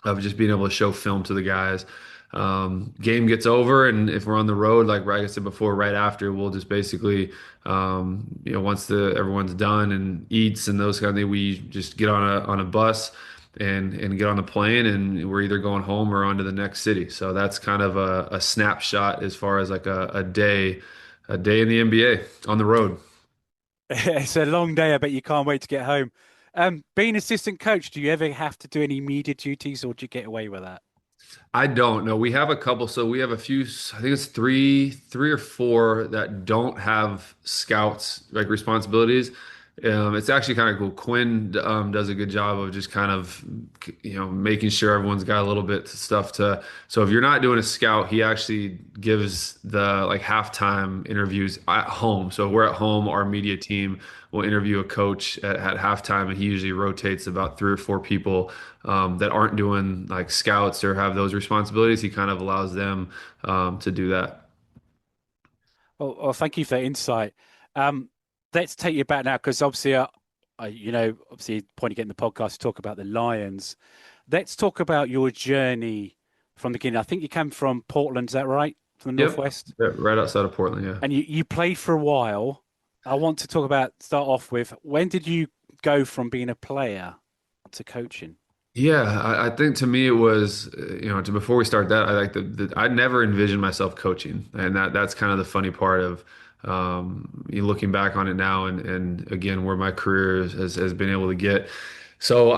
of just being able to show film to the guys. Game gets over, and if we're on the road, like I said before, right after, we'll just basically, once everyone's done and eats and those kind of things, we just get on a bus and get on a plane, and we're either going home or on to the next city. So that's kind of a snapshot as far as like a day in the NBA on the road. It's a long day. I bet you can't wait to get home. Being assistant coach, do you ever have to do any media duties, or do you get away with that? I don't know. We have a couple. So we have a few, I think it's three or four that don't have scouts like responsibilities. It's actually kind of cool. Quinn does a good job of just kind of, making sure everyone's got a little bit of stuff to. So if you're not doing a scout, he actually gives the like halftime interviews at home. So if we're at home, our media team will interview a coach at halftime, and he usually rotates about three or four people that aren't doing like scouts or have those responsibilities. He kind of allows them to do that. Well, thank you for that insight. Um, let's take you back now because obviously, obviously, point of getting the podcast to talk about the Lions. Let's talk about your journey from the beginning. I think you came from Portland, is that right? From the Yep. Northwest? Yeah, right outside of Portland. Yeah. And you played for a while. I want to start off with when did you go from being a player to coaching? Yeah, I think to me it was, to before we start that, I like I never envisioned myself coaching, and that's kind of the funny part of looking back on it now, and again where my career has been able to get. So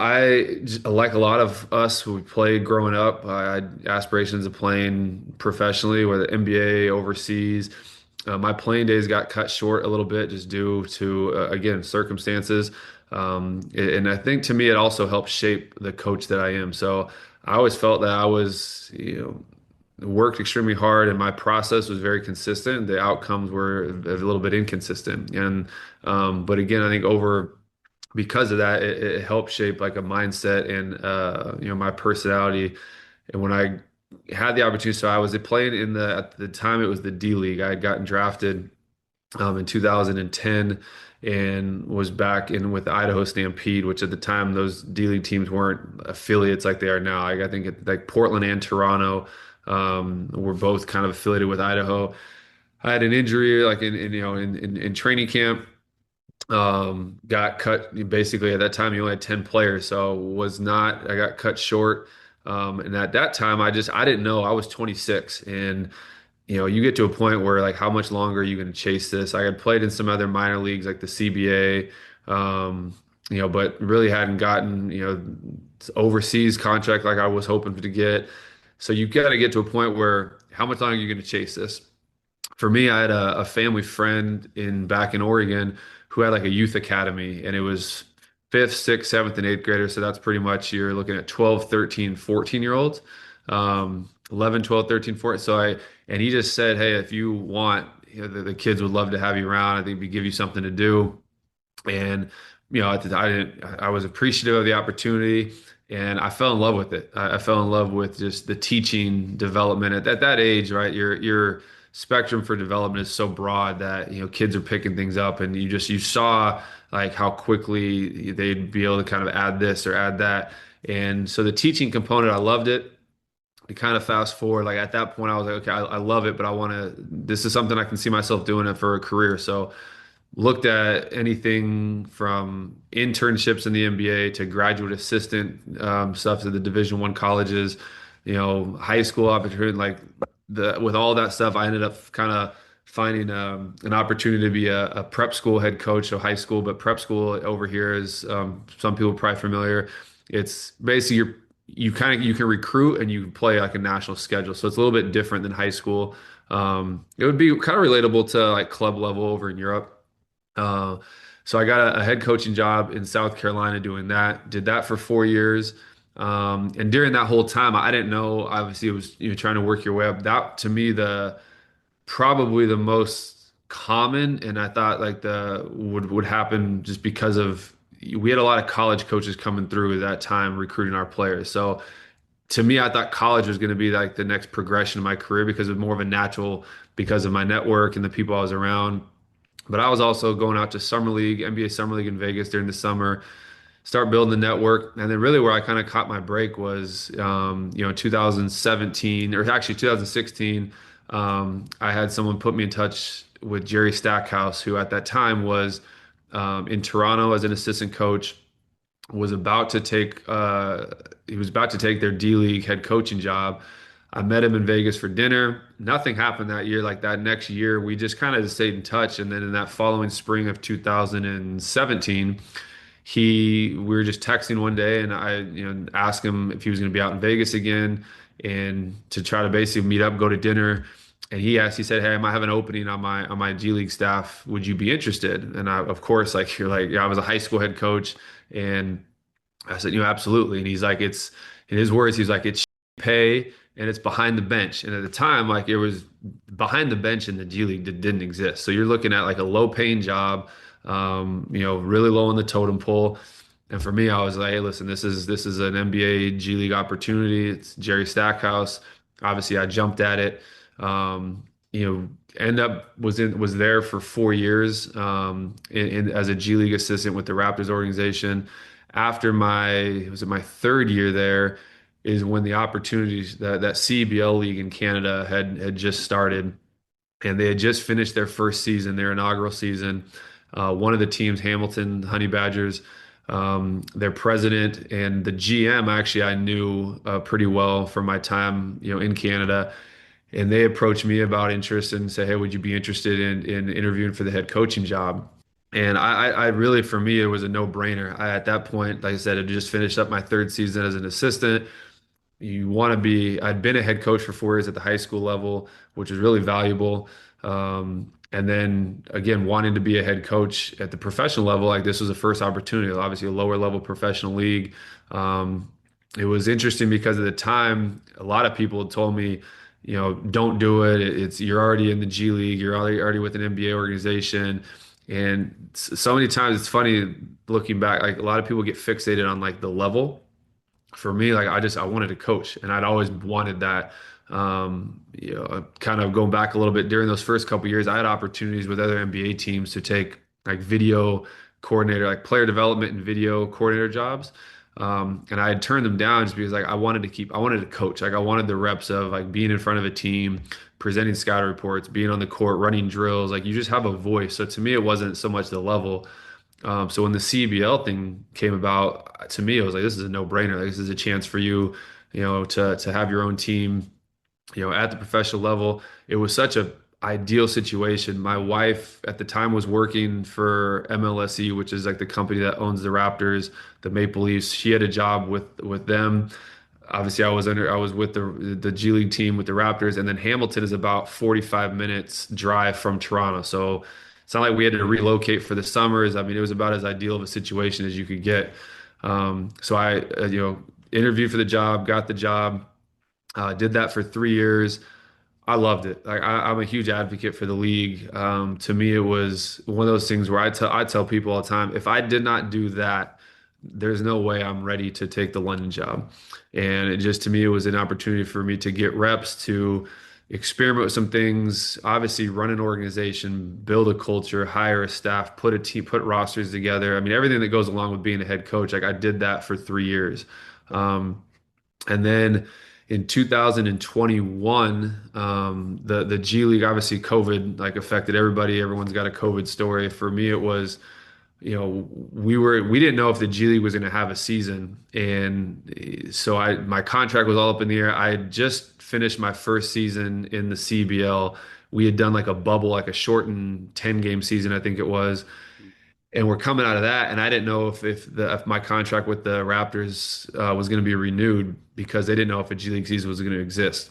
like a lot of us who played growing up, I had aspirations of playing professionally, whether NBA, overseas. My playing days got cut short a little bit just due to, again, circumstances. And I think to me, it also helped shape the coach that I am. So I always felt that I was, worked extremely hard and my process was very consistent. The outcomes were a little bit inconsistent. But again, I think because of that, it helped shape like a mindset and, my personality. And when I had the opportunity, so I was playing at the time it was the D League. I had gotten drafted in 2010 and was back in with the Idaho Stampede, which at the time those D League teams weren't affiliates like they are now. I think like Portland and Toronto were both kind of affiliated with Idaho. I had an injury like in training camp. Got cut basically at that time. You only had 10 players, so I got cut short. And at that time, I didn't know I was 26, and you get to a point where like, how much longer are you going to chase this? I had played in some other minor leagues like the CBA, but really hadn't gotten, overseas contract like I was hoping to get. So you got to get to a point where how much longer are you going to chase this? For me, I had a family friend back in Oregon who had like a youth academy, and it was fifth, sixth, seventh, and eighth graders. So that's pretty much you're looking at 12, 13, 14 year olds, 11, 12, 13, 14. And he just said, hey, if you want, the kids would love to have you around. I think we give you something to do. And I was appreciative of the opportunity, and I fell in love with it. I fell in love with just the teaching development at that age, right? Your spectrum for development is so broad that kids are picking things up, and you saw like how quickly they'd be able to kind of add this or add that. And so the teaching component, I loved it. We kind of fast forward, like at that point, I was like, okay, I love it, but I want to. This is something I can see myself doing it for a career. So looked at anything from internships in the NBA to graduate assistant stuff to the Division I colleges, high school opportunity. Like with all that stuff, I ended up kind of finding an opportunity to be a prep school head coach, so high school, but prep school over here is some people are probably familiar. It's basically you can recruit and you can play like a national schedule, so it's a little bit different than high school. It would be kind of relatable to like club level over in Europe. Uh, so I got a head coaching job in South Carolina doing that. Did that for 4 years. And during that whole time, I didn't know. Obviously, it was trying to work your way up. That to me, the probably the most common, and I thought like the would happen just because of we had a lot of college coaches coming through at that time recruiting our players. So to me, I thought college was going to be like the next progression of my career because it was more of a natural because of my network and the people I was around. But I was also going out to summer league, NBA summer league in Vegas during the summer, start building the network. And then really where I kind of caught my break was, 2017 or actually 2016. I had someone put me in touch with Jerry Stackhouse, who at that time was in Toronto as an assistant coach, was about to take he was about to take their D League head coaching job. I met him in Vegas for dinner. Nothing happened that year. Like that next year, we just kind of stayed in touch. And then in that following spring of 2017, we were just texting one day, and I, asked him if he was going to be out in Vegas again, and to try to basically meet up, go to dinner. and he said, "Hey, I might have an opening on my G League staff. Would you be interested?" And I, of course, like you're like, yeah, I was a high school head coach, and I said, absolutely. And he's like, it's in his words, he's like, it's pay and it's behind the bench. And at the time, like it was behind the bench in the G League that didn't exist. So you're looking at like a low paying job, really low on the totem pole. And for me, I was like, hey, listen, this is an NBA G League opportunity. It's Jerry Stackhouse. Obviously, I jumped at it. Um, end up was there for 4 years as a G League assistant with the Raptors organization. After my third year there is when the opportunities that CEBL league in Canada had just started, and they had just finished their first season, their inaugural season. One of the teams, Hamilton Honey Badgers, their president and the GM, actually I knew pretty well from my time, in Canada, and they approached me about interest and said, "Hey, would you be interested in interviewing for the head coaching job?" And I really, for me, it was a no-brainer. At that point, like I said, I just finished up my third season as an assistant. I'd been a head coach for 4 years at the high school level, which was really valuable. And then again, wanting to be a head coach at the professional level, like this was the first opportunity, obviously a lower level professional league. It was interesting because at the time, a lot of people had told me, don't do it. You're already in the G League, you're already with an NBA organization. And so many times it's funny looking back, like a lot of people get fixated on like the level. For me, like I wanted to coach, and I'd always wanted that. Kind of going back a little bit during those first couple years, I had opportunities with other NBA teams to take like video coordinator, like player development and video coordinator jobs. And I had turned them down just because like I wanted to coach. Like I wanted the reps of like being in front of a team, presenting scout reports, being on the court, running drills. Like you just have a voice. So to me, it wasn't so much the level. So when the CEBL thing came about, to me, it was like, this is a no-brainer. Like, this is a chance for you, to have your own team, at the professional level. It was such a ideal situation. My wife at the time was working for MLSE, which is like the company that owns the Raptors, the Maple Leafs. She had a job with them. Obviously, I was with the G League team with the Raptors, and then Hamilton is about 45 minutes drive from Toronto. So it's not like we had to relocate for the summers. I mean, it was about as ideal of a situation as you could get. So I, interviewed for the job, got the job, did that for 3 years. I loved it. Like I'm a huge advocate for the league. To me, it was one of those things where I tell people all the time, if I did not do that, there's no way I'm ready to take the London job. And it just, to me, it was an opportunity for me to get reps, to experiment with some things, obviously run an organization, build a culture, hire a staff, put a team, put rosters together. I mean, everything that goes along with being a head coach. Like I did that for 3 years. And then in 2021, the G League, obviously COVID like affected everybody. Everyone's got a COVID story. For me, it was, we didn't know if the G League was going to have a season, and so my contract was all up in the air. I had just finished my first season in the CBL. We had done like a bubble, like a shortened 10-game season, I think it was. And we're coming out of that, and I didn't know if my contract with the Raptors was going to be renewed because they didn't know if a G League season was going to exist.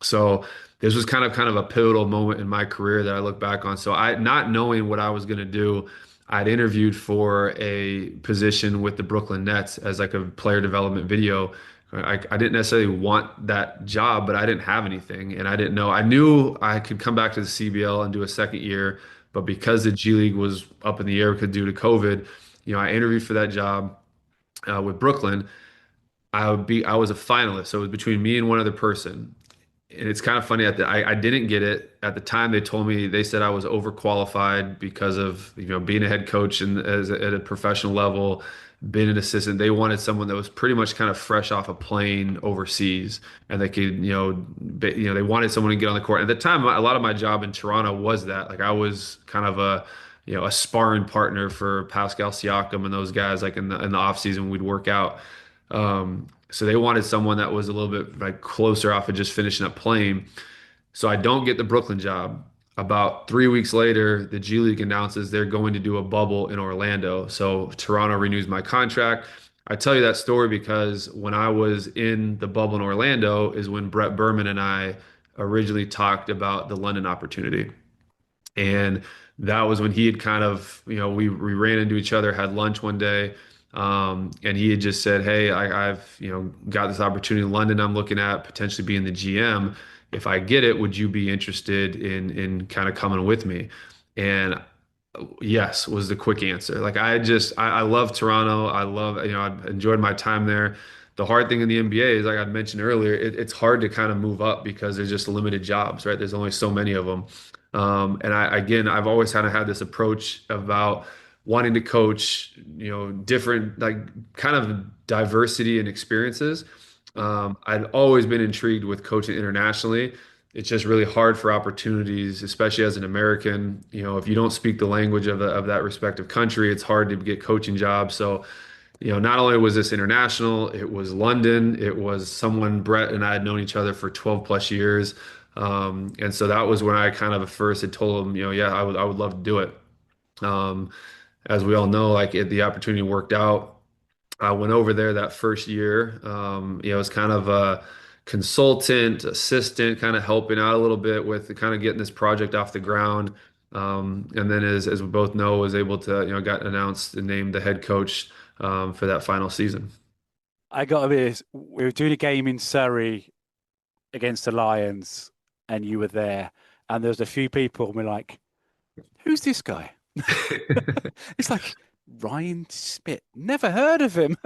So this was kind of a pivotal moment in my career that I look back on. So not knowing what I was going to do, I'd interviewed for a position with the Brooklyn Nets as like a player development video. I didn't necessarily want that job, but I didn't have anything, and I didn't know. I knew I could come back to the CBL and do a second year, but because the G League was up in the air due to COVID, I interviewed for that job with Brooklyn. I was a finalist, so it was between me and one other person. And it's kind of funny I didn't get it at the time. They said I was overqualified because of being a head coach and at a professional level, being an assistant. They wanted someone that was pretty much kind of fresh off a plane overseas, and they could they wanted someone to get on the court. At the time, a lot of my job in Toronto was that, like I was kind of a sparring partner for Pascal Siakam and those guys. Like in the off season, we'd work out. So they wanted someone that was a little bit like closer off of just finishing up playing. So I don't get the Brooklyn job. About 3 weeks later, the G League announces they're going to do a bubble in Orlando. So Toronto renews my contract. I tell you that story because when I was in the bubble in Orlando is when Brett Berman and I originally talked about the London opportunity. And that was when he had kind of, we ran into each other, had lunch one day. And he had just said, "Hey, I've, got this opportunity in London. I'm looking at potentially being the GM. If I get it, would you be interested in kind of coming with me?" And yes, was the quick answer. Like I love Toronto. I love, I enjoyed my time there. The hard thing in the NBA is, like I mentioned earlier, it's hard to kind of move up because there's just limited jobs, right? There's only so many of them. And I've always kind of had this approach about wanting to coach, different, like, kind of diversity and experiences. I'd always been intrigued with coaching internationally. It's just really hard for opportunities, especially as an American. If you don't speak the language of that respective country, it's hard to get coaching jobs. So, not only was this international, it was London. It was someone Brett and I had known each other for 12 plus years. And so that was when I kind of at first had told him, yeah, I would love to do it. Um, as we all know, like the opportunity worked out. I went over there that first year. It was kind of a consultant, assistant, kind of helping out a little bit with kind of getting this project off the ground. And then, as we both know, was able to, got announced and named the head coach for that final season. I got to be. We were doing a game in Surrey against the Lions, and you were there, and there was a few people, and we're like, "Who's this guy?" It's like Ryan Schmidt. Never heard of him.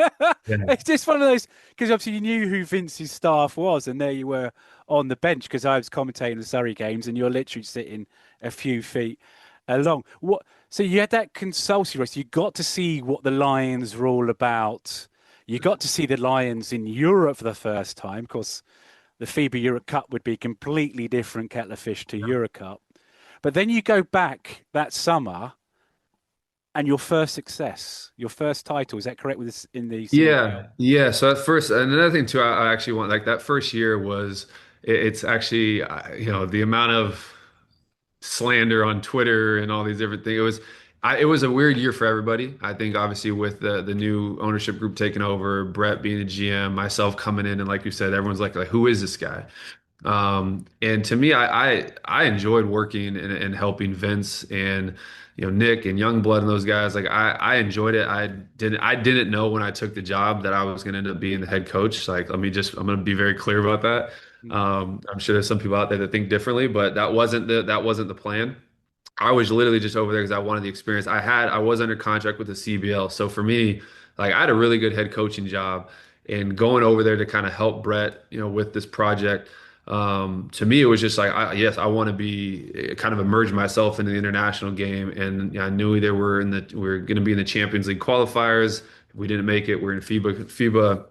Yeah. It's just one of those, because obviously you knew who Vince's staff was, and there you were on the bench because I was commentating the Surrey games, and you're literally sitting a few feet along. What? So you had that consultancy race. You got to see what the Lions were all about. You got to see the Lions in Europe for the first time. Of course, the FIBA Europe Cup would be completely different kettle of fish to Euro Cup. But then you go back that summer, and your first success, your first title, is that correct with this in the CEBL? Yeah. So at first, and another thing too, I actually want, like, that first year was, it's actually, the amount of slander on Twitter and all these different things. It was a weird year for everybody. I think obviously with the new ownership group taking over, Brett being a GM, myself coming in, and like you said, everyone's like, who is this guy? And to me, I enjoyed working and helping Vince and, Nick and Youngblood and those guys. Like I enjoyed it. I didn't know when I took the job that I was going to end up being the head coach. Like, I'm going to be very clear about that. I'm sure there's some people out there that think differently, but that wasn't the plan. I was literally just over there because I wanted the experience. I was under contract with the CBL. So for me, like, I had a really good head coaching job, and going over there to kind of help Brett, with this project. To me, it was just like, yes, I want to be kind of immerse myself into the international game. And I knew we were going to be in the Champions League qualifiers. If we didn't make it, we're in FIBA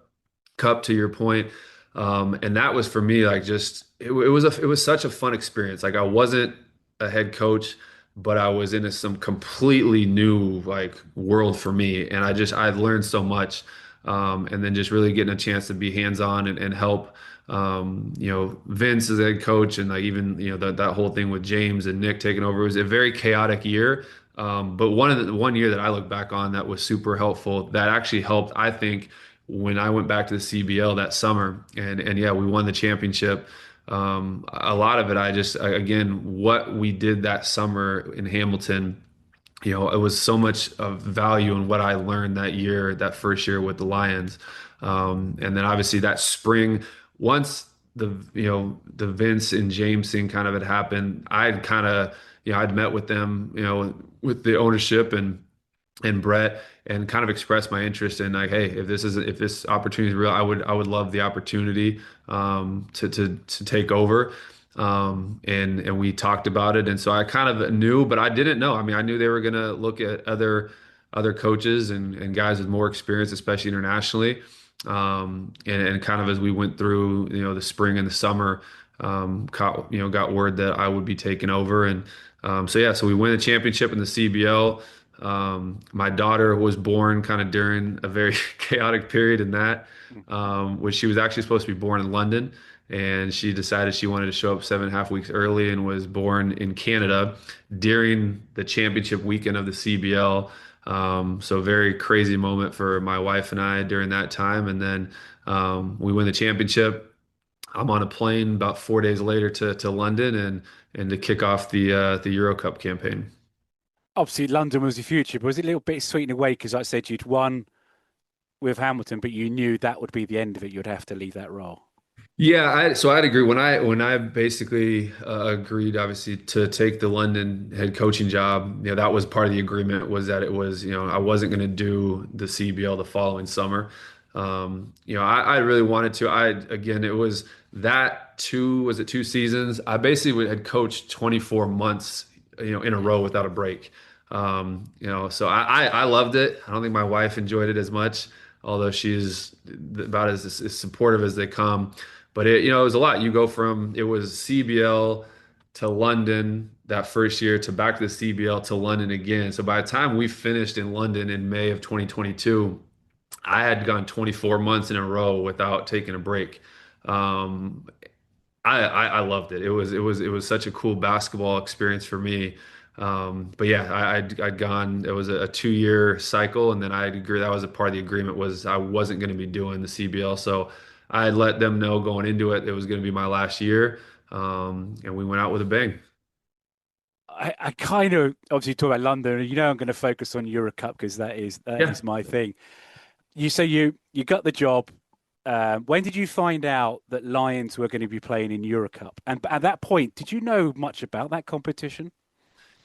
Cup, to your point. And that was for me, like, just it was such a fun experience. Like, I wasn't a head coach, but I was in some completely new, like, world for me, and I've learned so much. And then just really getting a chance to be hands-on and help, Vince as a head coach, and, like, even, that whole thing with James and Nick taking over. It was a very chaotic year. But one year that I look back on that was super helpful, that actually helped, I think, when I went back to the CBL that summer, and yeah, we won the championship. A lot of it, again, what we did that summer in Hamilton, it was so much of value in what I learned that year, that first year with the Lions. And then obviously that spring, once the Vince and James thing kind of had happened, I'd kind of, I'd met with them, with the ownership and Brett, and kind of expressed my interest in, like, hey, if this opportunity is real, I would love the opportunity, to take over. And we talked about it, and so I kind of knew, but I didn't know. I mean, I knew they were going to look at other coaches and guys with more experience, especially internationally. And kind of as we went through, the spring and the summer, got word that I would be taking over. And so we win the championship in the CBL. My daughter was born kind of during a very chaotic period in that, which she was actually supposed to be born in London, and she decided she wanted to show up 7.5 weeks early and was born in Canada during the championship weekend of the CBL. So very crazy moment for my wife and I during that time. And then we win the championship. I'm on a plane about 4 days later to London and to kick off the Euro Cup campaign. Obviously, London was the future, but was it a little bit sweet in a way? Because, like I said, you'd won with Hamilton, but you knew that would be the end of it. You'd have to leave that role. Yeah, so I'd agree when I basically agreed, obviously, to take the London head coaching job. That was part of the agreement was that it was, I wasn't going to do the CBL the following summer. I really wanted to. Again, it was that was it 2 seasons? I basically had coached 24 months, in a row without a break. So I loved it. I don't think my wife enjoyed it as much, although she's about as supportive as they come. But it was a lot. You go from it was CBL to London that first year to back to the CBL to London again. So by the time we finished in London in May of 2022, I had gone 24 months in a row without taking a break. Um, I loved it. It was such a cool basketball experience for me. But yeah, I'd gone. It was a 2 year cycle, and then I agree that was a part of the agreement was I wasn't going to be doing the CBL. So I had let them know going into it was going to be my last year, and we went out with a bang. I kind of obviously talk about London, and I'm going to focus on Euro Cup because that Yeah. is my thing. You say you got the job. When did you find out that Lions were going to be playing in Euro Cup? And at that point, did you know much about that competition?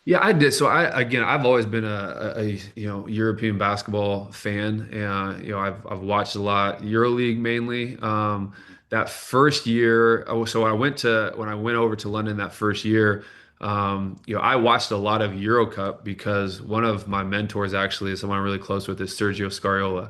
Yeah, I did. So I've always been a European basketball fan. I've watched a lot EuroLeague mainly. That first year, so when I went over to London that first year, I watched a lot of Euro Cup because one of my mentors actually is someone I'm really close with is Sergio Scariola.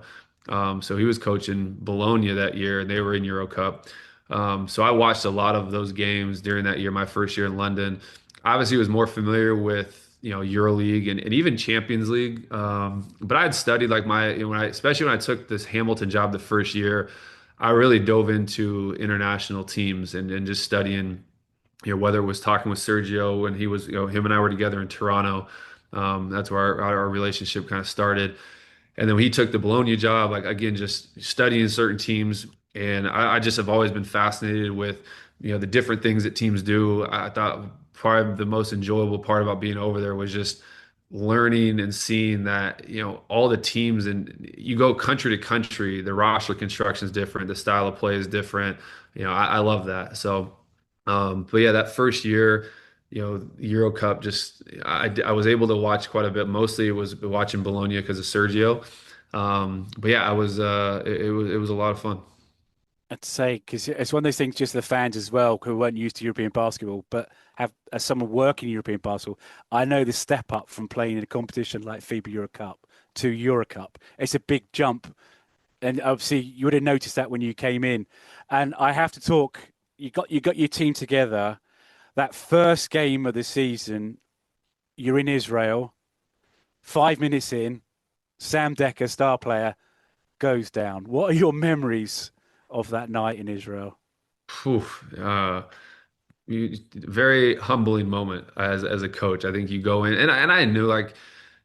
So he was coaching Bologna that year, and they were in Euro Cup. So I watched a lot of those games during that year, my first year in London. Obviously was more familiar with EuroLeague and even Champions League. But I had studied like especially when I took this Hamilton job the first year, I really dove into international teams and just studying, whether it was talking with Sergio when he was, him and I were together in Toronto. That's where our relationship kind of started. And then when he took the Bologna job, like again, just studying certain teams, and I just have always been fascinated with, the different things that teams do. I thought probably the most enjoyable part about being over there was just learning and seeing that, all the teams and you go country to country, the roster construction is different, the style of play is different. I love that. So, but yeah, that first year, Euro Cup, just I was able to watch quite a bit. Mostly it was watching Bologna because of Sergio. But yeah, I was it was a lot of fun. I'd say because it's one of those things, just the fans as well who weren't used to European basketball, but have as someone working in European basketball, I know the step up from playing in a competition like FIBA Euro Cup to Euro Cup. It's a big jump, and obviously you would have noticed that when you came in. And I have to talk. You got your team together. That first game of the season, you're in Israel. 5 minutes in, Sam Decker, star player, goes down. What are your memories of that night in Israel? Phew, very humbling moment as a coach. I think you go in and I knew like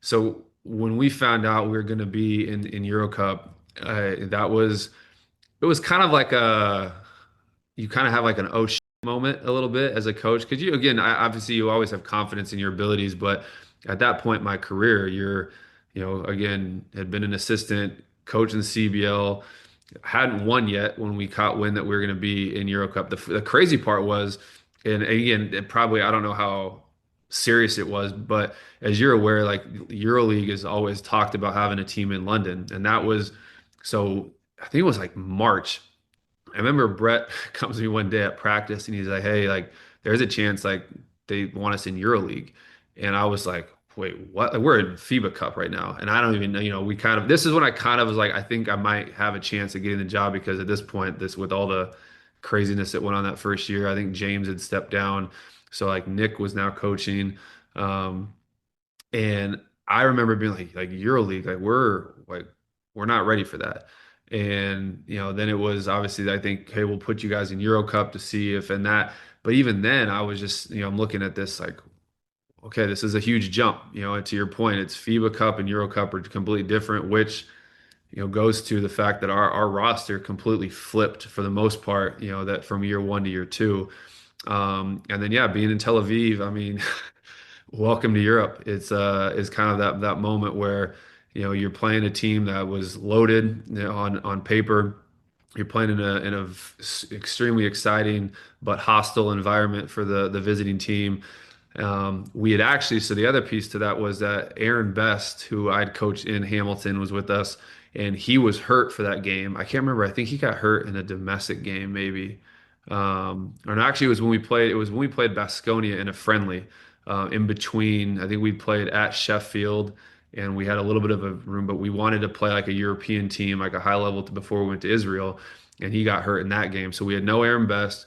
so when we found out we were going to be in Euro Cup, that was it was kind of like a you kind of have like an oh shit moment a little bit as a coach because you again obviously you always have confidence in your abilities, but at that point in my career you're again had been an assistant coach in the CBL, hadn't won yet when we caught wind that we were going to be in Euro Cup. The crazy part was, and again, it probably I don't know how serious it was, but as you're aware, like EuroLeague has always talked about having a team in London, and that was so I think it was like March. I remember Brett comes to me one day at practice and he's like, "Hey, like there's a chance like they want us in EuroLeague," and I was like, "Wait, what? Like, we're in FIBA Cup right now, and I don't even know. We kind of this is when I kind of was like, I think I might have a chance of getting the job because at this point, this with all the craziness that went on that first year, I think James had stepped down, so like Nick was now coaching, um, and I remember being like EuroLeague, like we're not ready for that." And then it was obviously I think, hey, we'll put you guys in Euro Cup to see if and that. But even then, I was just I'm looking at this like, okay, this is a huge jump. To your point, it's FIBA Cup and Euro Cup are completely different. Which goes to the fact that our roster completely flipped for the most part, that from year one to year two. And then, yeah, being in Tel Aviv, I mean, welcome to Europe. It's is kind of that moment where, you're playing a team that was loaded, on paper. You're playing in a extremely exciting but hostile environment for the visiting team. We had actually, so the other piece to that was that Aaron Best, who I'd coached in Hamilton, was with us, and he was hurt for that game. I can't remember. I think he got hurt in a domestic game, maybe. Or no, actually, it was when we played. It was when we played Baskonia in a friendly. In between, I think we played at Sheffield, and we had a little bit of a room, but we wanted to play like a European team, like a high level, before we went to Israel, and he got hurt in that game. So we had no Aaron Best.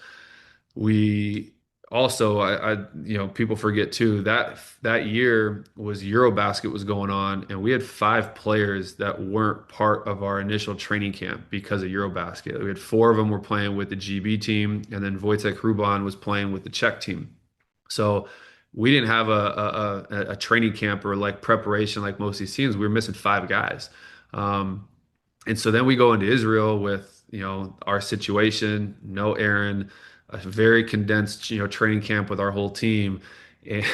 We also, people forget too that that year was Eurobasket was going on, and we had 5 players that weren't part of our initial training camp because of Eurobasket. We had 4 of them were playing with the GB team, and then Wojtek Hruban was playing with the Czech team. So we didn't have a training camp or like preparation like most of these teams. We were missing 5 guys. And so then we go into Israel with, our situation, no Aaron, a very condensed, training camp with our whole team. And,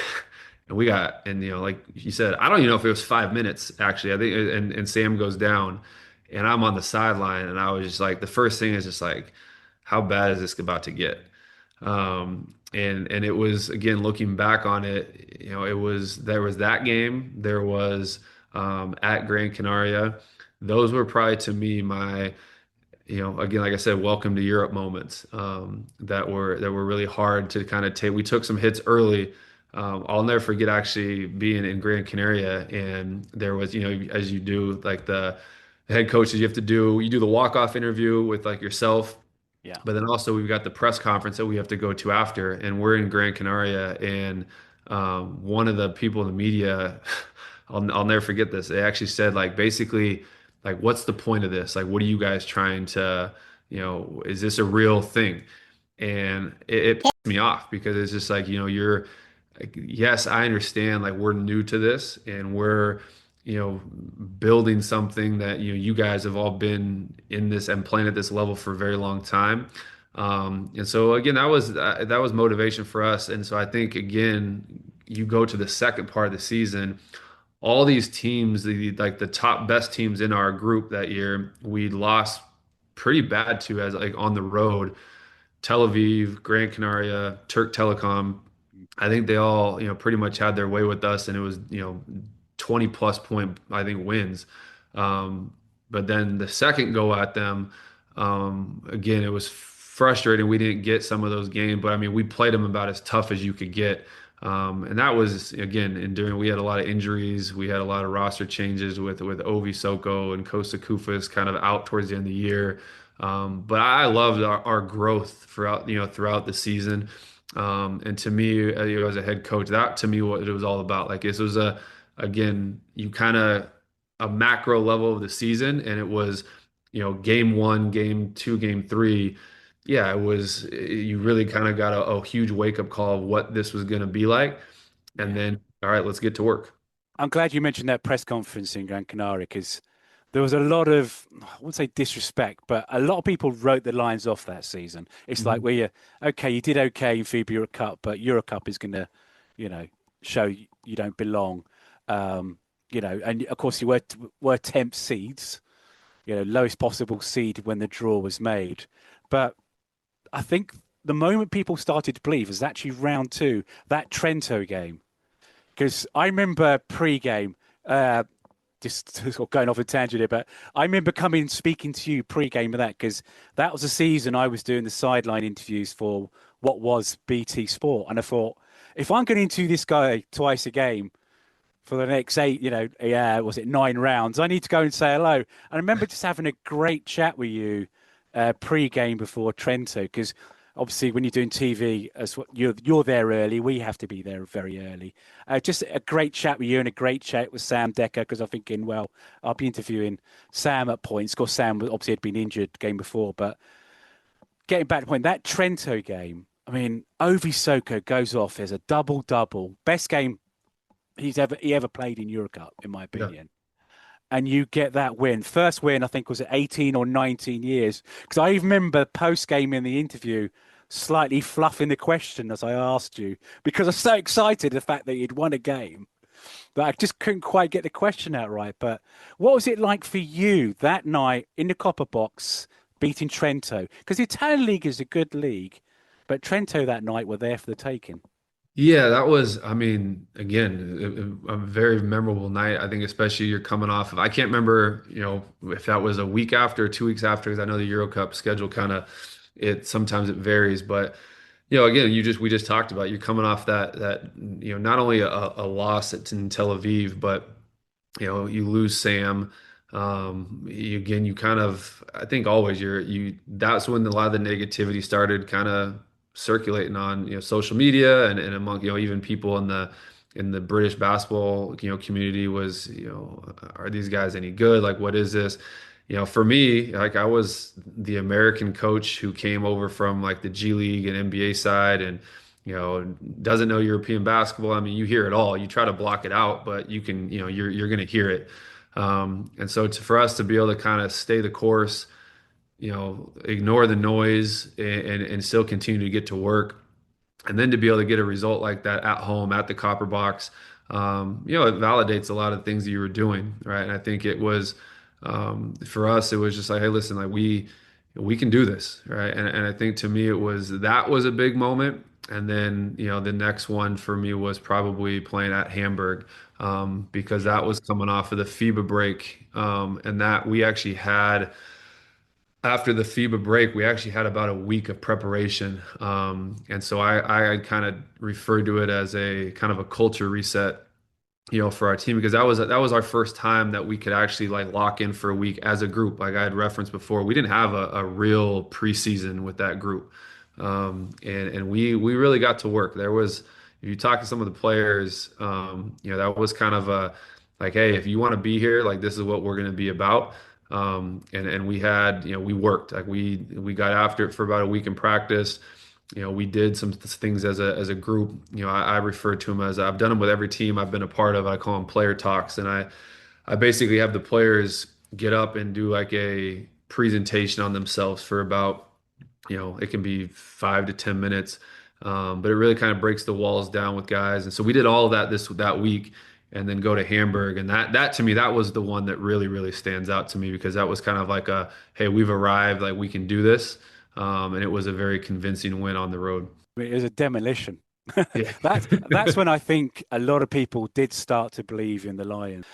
and we got, and, like you said, I don't even know if it was 5 minutes actually. I think, and Sam goes down and I'm on the sideline, and I was just like, the first thing is just like, how bad is this about to get? And it was, again, looking back on it, there was that game, there was, at Gran Canaria. Those were probably to me my, again, like I said, welcome to Europe moments, that were really hard to kind of take. We took some hits early. I'll never forget actually being in Gran Canaria, and there was, as you do, like the head coaches, you do the walk-off interview with like yourself, Yeah. but then also we've got the press conference that we have to go to after, and we're in Gran Canaria, and one of the people in the media, I'll never forget this. They actually said like basically like, what's the point of this? Like, what are you guys trying to, is this a real thing? And it pissed me off because it's just like, you're like, yes, I understand. Like, we're new to this, and we're, building something that, you guys have all been in this and playing at this level for a very long time. And so again, that was motivation for us. And so I think, again, you go to the second part of the season, all these teams, like the top best teams in our group that year, we lost pretty bad to, as like on the road. Tel Aviv, Gran Canaria, Turk Telecom. I think they all, pretty much had their way with us, and it was, 20 plus point, I think, wins. But then the second go at them, again, it was frustrating. We didn't get some of those games, but I mean, we played them about as tough as you could get. And that was, again, we had a lot of injuries. We had a lot of roster changes with Ovi Soko and Kosta Koufos kind of out towards the end of the year. But I loved our growth throughout the season. And to me, as a head coach, that to me what it was all about. Like, this was again, you kind of a macro level of the season, and it was, game 1, game 2, game 3. Yeah, it was, you really kind of got a huge wake up call of what this was going to be like. And then, all right, let's get to work. I'm glad you mentioned that press conference in Gran Canaria, because there was a lot of, I wouldn't say disrespect, but a lot of people wrote the lines off that season. It's like, well, you did okay in FIBA Euro Cup, but Euro Cup is going to, show you don't belong. And of course you were temp seeds, lowest possible seed when the draw was made. But I think the moment people started to believe was actually round 2, that Trento game. Because I remember pre-game, just sort of going off a tangent here, but I remember speaking to you pre-game of that, because that was a season I was doing the sideline interviews for what was BT Sport. And I thought, if I'm going to interview this guy twice a game for the next 8, was it 9 rounds, I need to go and say hello. And I remember just having a great chat with you pre-game before Trento, because obviously when you're doing TV, you're there early, we have to be there very early. Just a great chat with you, and a great chat with Sam Decker, because I'm thinking, well, I'll be interviewing Sam at points. Of course, Sam obviously had been injured the game before, but getting back to the point, that Trento game, I mean, Ovi Soko goes off as a double-double, best game he ever played in Eurocup, in my opinion. and you get that win. First win, I think, was at 18 or 19 years. Because I even remember post-game in the interview slightly fluffing the question as I asked you, because I was so excited the fact that you'd won a game that I just couldn't quite get the question out right. But what was it like for you that night in the Copper Box beating Trento? Because the Italian League is a good league, but Trento that night were there for the taking. Yeah, that was, I mean, again, a very memorable night. I think especially you're coming off of, I can't remember, if that was a week after or 2 weeks after, because I know the Euro Cup schedule kind of, sometimes it varies, but again, we just talked about you're coming off that not only a loss in Tel Aviv, but you lose Sam. Again, you kind of, I think always that's when a lot of the negativity started kind of circulating on, social media and among, even people in the British basketball, community was, are these guys any good? Like, what is this? For me, like I was the American coach who came over from like the G League and NBA side and, doesn't know European basketball. I mean, you hear it all. You try to block it out, but you can, you're going to hear it. And so for us to be able to kind of stay the course, ignore the noise and still continue to get to work. And then to be able to get a result like that at home at the Copper Box, it validates a lot of things that you were doing, right? And I think it was, for us, it was just like, hey, listen, like we can do this, right? And I think to me, that was a big moment. And then, the next one for me was probably playing at Hamburg, because that was coming off of the FIBA break, and that we actually had after the FIBA break, we actually had about a week of preparation. And so I kind of referred to it as a kind of a culture reset, for our team, because that was our first time that we could actually like lock in for a week as a group. Like I had referenced before, we didn't have a real preseason with that group. And we really got to work. If you talk to some of the players, that was kind of like, hey, if you want to be here, like this is what we're going to be about. And we had, we worked, like we got after it for about a week in practice. We did some things as a group. I refer to them as, I've done them with every team I've been a part of. I call them player talks. And I basically have the players get up and do like a presentation on themselves for about, it can be 5 to 10 minutes. But it really kind of breaks the walls down with guys. And so we did all of that week and then go to Hamburg. And that to me, that was the one that really, really stands out to me, because that was kind of like hey, we've arrived, like we can do this. And it was a very convincing win on the road. It was a demolition. Yeah. That's when I think a lot of people did start to believe in the Lions.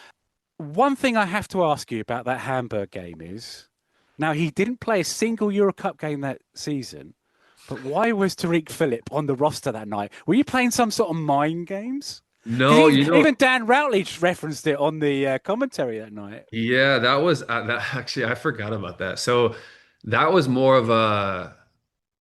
One thing I have to ask you about that Hamburg game is, now he didn't play a single Euro Cup game that season, but why was Tariq Phillip on the roster that night? Were you playing some sort of mind games? No, Even Dan Routledge referenced it on the commentary that night. yeah, that was actually, I forgot about that. So that was more of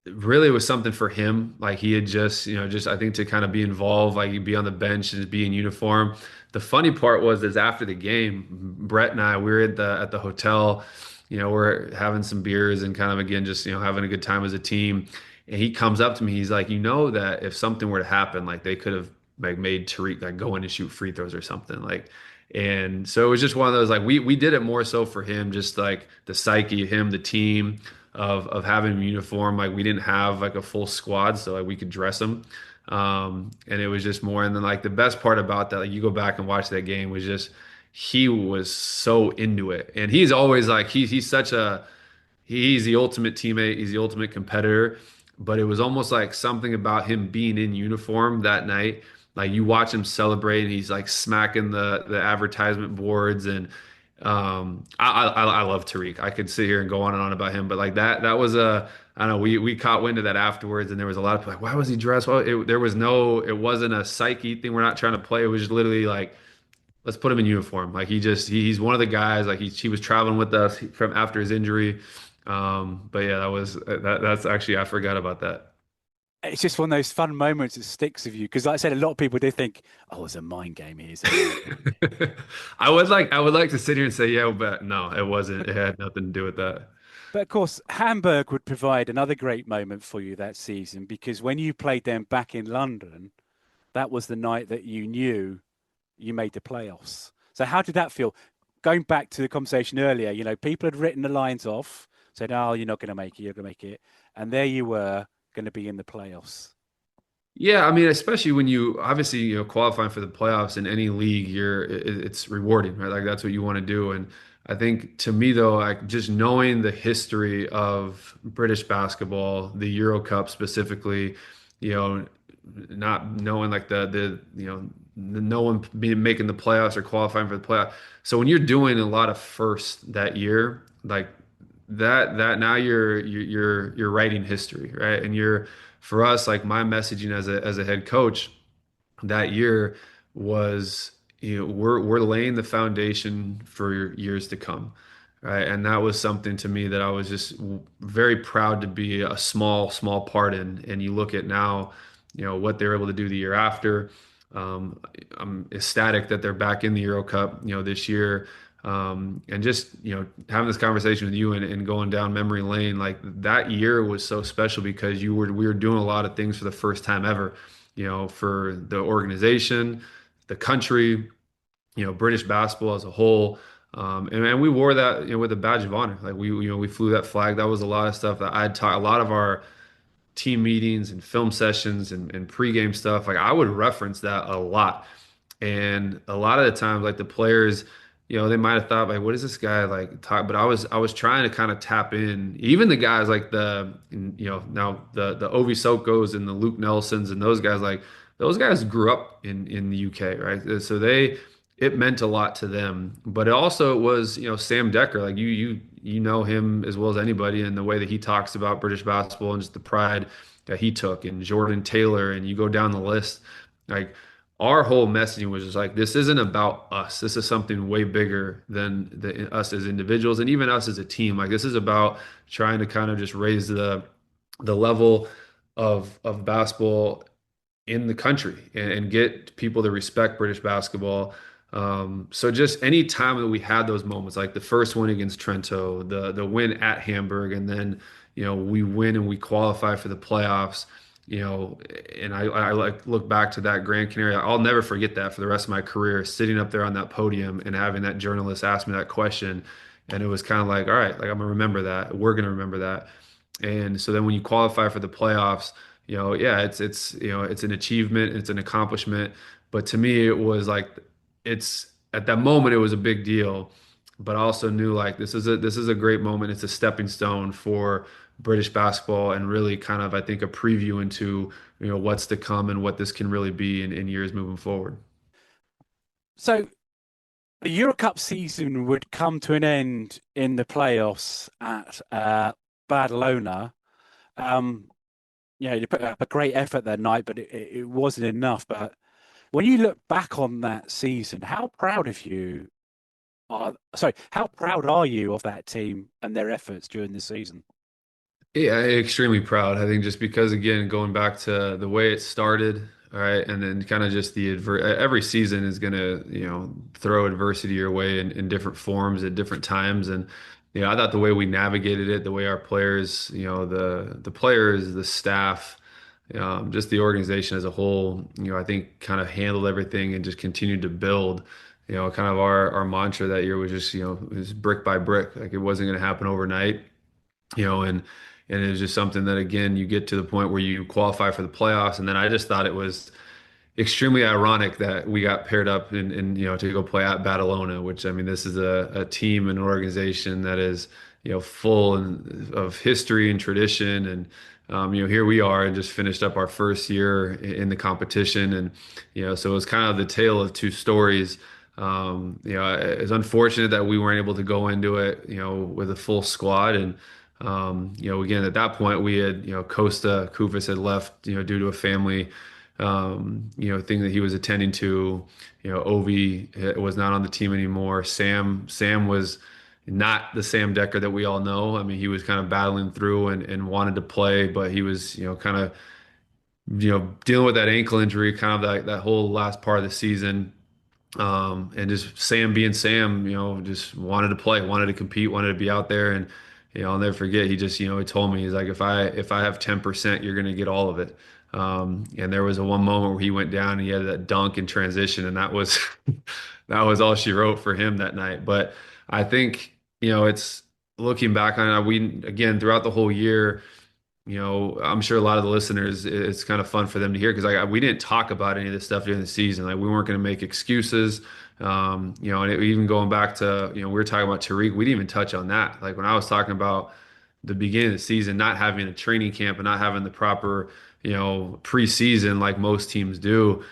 really it was something for him. Like he had just I think to kind of be involved, like he'd be on the bench and be in uniform. The funny part is after the game, Brett and I, we were at the hotel, we're having some beers and kind of again just having a good time as a team. And he comes up to me, he's like, that if something were to happen, like they could have like made Tariq like go in and shoot free throws or something like. And so it was just one of those, like we did it more so for him, just like the psyche of him, the team of having him in uniform. Like we didn't have like a full squad, so like we could dress him. And it was just more. And then like the best part about that, like you go back and watch that game, was just he was so into it. And he's always like he's the ultimate teammate, he's the ultimate competitor. But it was almost like something about him being in uniform that night. Like you watch him celebrate, and he's like smacking the advertisement boards. And I love Tariq. I could sit here and go on and on about him, but like that was I don't know. We caught wind of that afterwards, and there was a lot of people like, why was he dressed? Well, it wasn't a psyche thing. We're not trying to play. It was just literally like, let's put him in uniform. Like he's one of the guys. Like he was traveling with us from after his injury. But yeah, that's actually, I forgot about that. It's just one of those fun moments that sticks with you, because like I said, a lot of people do think, oh, it's a mind game here. I would like to sit here and say, yeah, but no, it wasn't. It had nothing to do with that. But of course, Hamburg would provide another great moment for you that season, because when you played them back in London, that was the night that you knew you made the playoffs. So how did that feel? going back to the conversation earlier, people had written the Lions off, said, "Oh, you're not going to make it. You're going to make it," and there you were, going to be in the playoffs. Yeah, I mean, especially when you obviously, qualifying for the playoffs in any league, it's rewarding, right? Like that's what you want to do. And I think to me though, like just knowing the history of British basketball, the Euro Cup specifically, you know, not knowing like no one being making the playoffs or qualifying for the playoff. So when you're doing a lot of firsts that year, like that now you're writing history, right? And you're for us, like my messaging as a head coach that year was, we're laying the foundation for years to come, right? And that was something to me that I was just very proud to be a small part in. And you look at now, what they were able to do the year after. I'm ecstatic that they're back in the Euro Cup, this year. And just, having this conversation with you and going down memory lane, like that year was so special because we were doing a lot of things for the first time ever, for the organization, the country, British basketball as a whole. And we wore that, with a badge of honor. Like we flew that flag. That was a lot of stuff that I'd taught a lot of our team meetings and film sessions and pregame stuff. Like I would reference that a lot. And a lot of the times, like the players, they might have thought like, what is this guy like talk? But I was trying to kind of tap in. Even the guys like now the Ovi Sokos and the Luke Nelsons and those guys, like those guys grew up in the UK, right? So it meant a lot to them. But it also was, Sam Decker, like you know him as well as anybody, and the way that he talks about British basketball and just the pride that he took, and Jordan Taylor, and you go down the list, like our whole messaging was just like, this isn't about us. This is something way bigger than us as individuals and even us as a team. Like this is about trying to kind of just raise the level of basketball in the country and get people to respect British basketball. So just any time that we had those moments, like the first win against Trento, the win at Hamburg, and then we win and we qualify for the playoffs. And I like look back to that Grand Canary. I'll never forget that for the rest of my career, sitting up there on that podium and having that journalist ask me that question. And it was kind of like, all right, like I'm gonna remember that. We're gonna remember that. And so then when you qualify for the playoffs, yeah, it's an achievement, it's an accomplishment. But to me, it was like it's at that moment it was a big deal, but I also knew like this is a great moment. It's a stepping stone for British basketball and really kind of I think a preview into what's to come and what this can really be in years moving forward. So the Euro Cup season would come to an end in the playoffs at Barcelona. You put up a great effort that night, but it wasn't enough. But when you look back on that season, how proud are you of that team and their efforts during the season? Yeah, extremely proud. I think just because again, going back to the way it started, all right, and then kind of just every season is gonna, throw adversity your way in different forms at different times. And, I thought the way we navigated it, the way our players, the players, the staff, just the organization as a whole, I think kind of handled everything and just continued to build. Kind of our mantra that year was just, it was brick by brick. Like it wasn't gonna happen overnight, and it was just something that again you get to the point where you qualify for the playoffs, and then I just thought it was extremely ironic that we got paired up to go play at Badalona, which I mean this is a team and organization that is full of history and tradition, and here we are and just finished up our first year in the competition, and so it was kind of the tale of two stories. It's unfortunate that we weren't able to go into it with a full squad, and again, at that point we had, Costa Kufis had left, due to a family, thing that he was attending to. Ovi was not on the team anymore. Sam was not the Sam Decker that we all know. I mean, he was kind of battling through and wanted to play, but he was, kind of, dealing with that ankle injury, kind of that whole last part of the season. And just Sam being Sam, just wanted to play, wanted to compete, wanted to be out there. And, I'll never forget, he just, he told me, he's like, if I have 10%, you're going to get all of it. And there was one moment where he went down and he had that dunk in transition. And that was, that was all she wrote for him that night. But I think, it's looking back on it, we, again, throughout the whole year, I'm sure a lot of the listeners, it's kind of fun for them to hear because we didn't talk about any of this stuff during the season. Like we weren't going to make excuses. Even going back to, we were talking about Tariq, we didn't even touch on that. Like when I was talking about the beginning of the season, not having a training camp and not having the proper, preseason like most teams do,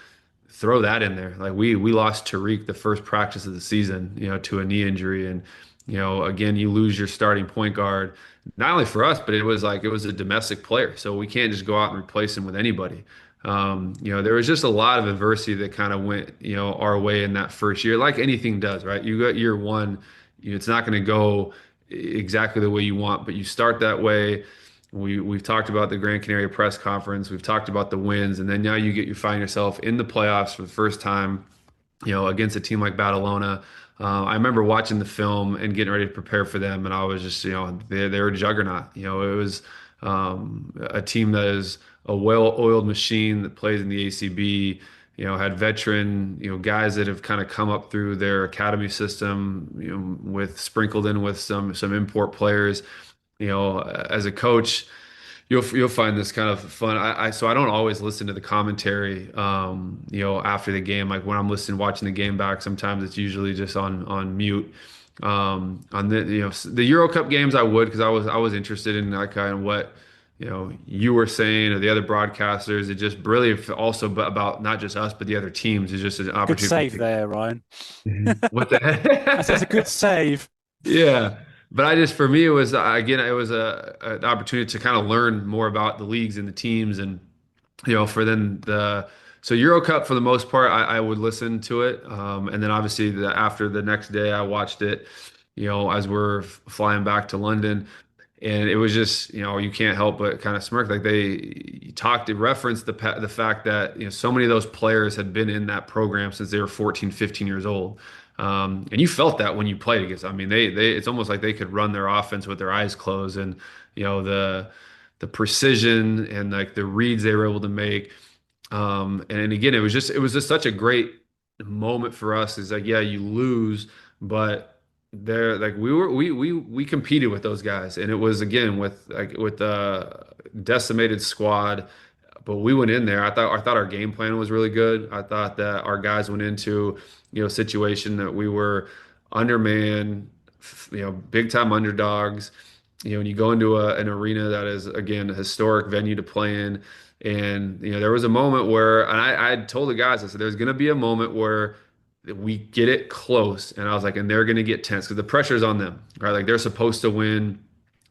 throw that in there. Like we lost Tariq the first practice of the season, to a knee injury. And, again, you lose your starting point guard, not only for us, but it was a domestic player. So we can't just go out and replace him with anybody. There was just a lot of adversity that kind of went, our way in that first year, like anything does, right? You got year one, it's not going to go exactly the way you want, but you start that way. We've talked about the Grand Canaria press conference. We've talked about the wins, and then now you find yourself in the playoffs for the first time, against a team like Badalona. I remember watching the film and getting ready to prepare for them, and I was just, they were a juggernaut. It was a team that is a well-oiled machine that plays in the ACB. Had veteran, guys that have kind of come up through their academy system, with sprinkled in with some import players. As a coach, you'll find this kind of fun. So I don't always listen to the commentary, after the game. Like when I'm watching the game back, sometimes it's usually just on mute. On the Euro Cup games, I would because I was interested in that kind of what you were saying or the other broadcasters. It just really also about not just us but the other teams. It's just an Good opportunity. save there, Ryan. What the heck? That's a good save. Yeah. But for me, it was, again, it was an opportunity to kind of learn more about the leagues and the teams. And, for then so Euro Cup, for the most part, I would listen to it. And then obviously after the next day, I watched it, as we're flying back to London. And it was just, you can't help but kind of smirk. Like they referenced the fact that, so many of those players had been in that program since they were 14, 15 years old. And you felt that when you played against. I mean, it's almost like they could run their offense with their eyes closed, and the precision and like the reads they were able to make. And again, it was just such a great moment for us. Is like, yeah, you lose, but they're like we competed with those guys, and it was again with the decimated squad. But we went in there. I thought our game plan was really good. I thought that our guys went into, a situation that we were undermanned, big time underdogs. When you go into an arena that is, again, a historic venue to play in. And, there was a moment where, and I told the guys, I said, there's going to be a moment where we get it close. And I was like, and they're going to get tense because the pressure's on them, right? Like they're supposed to win.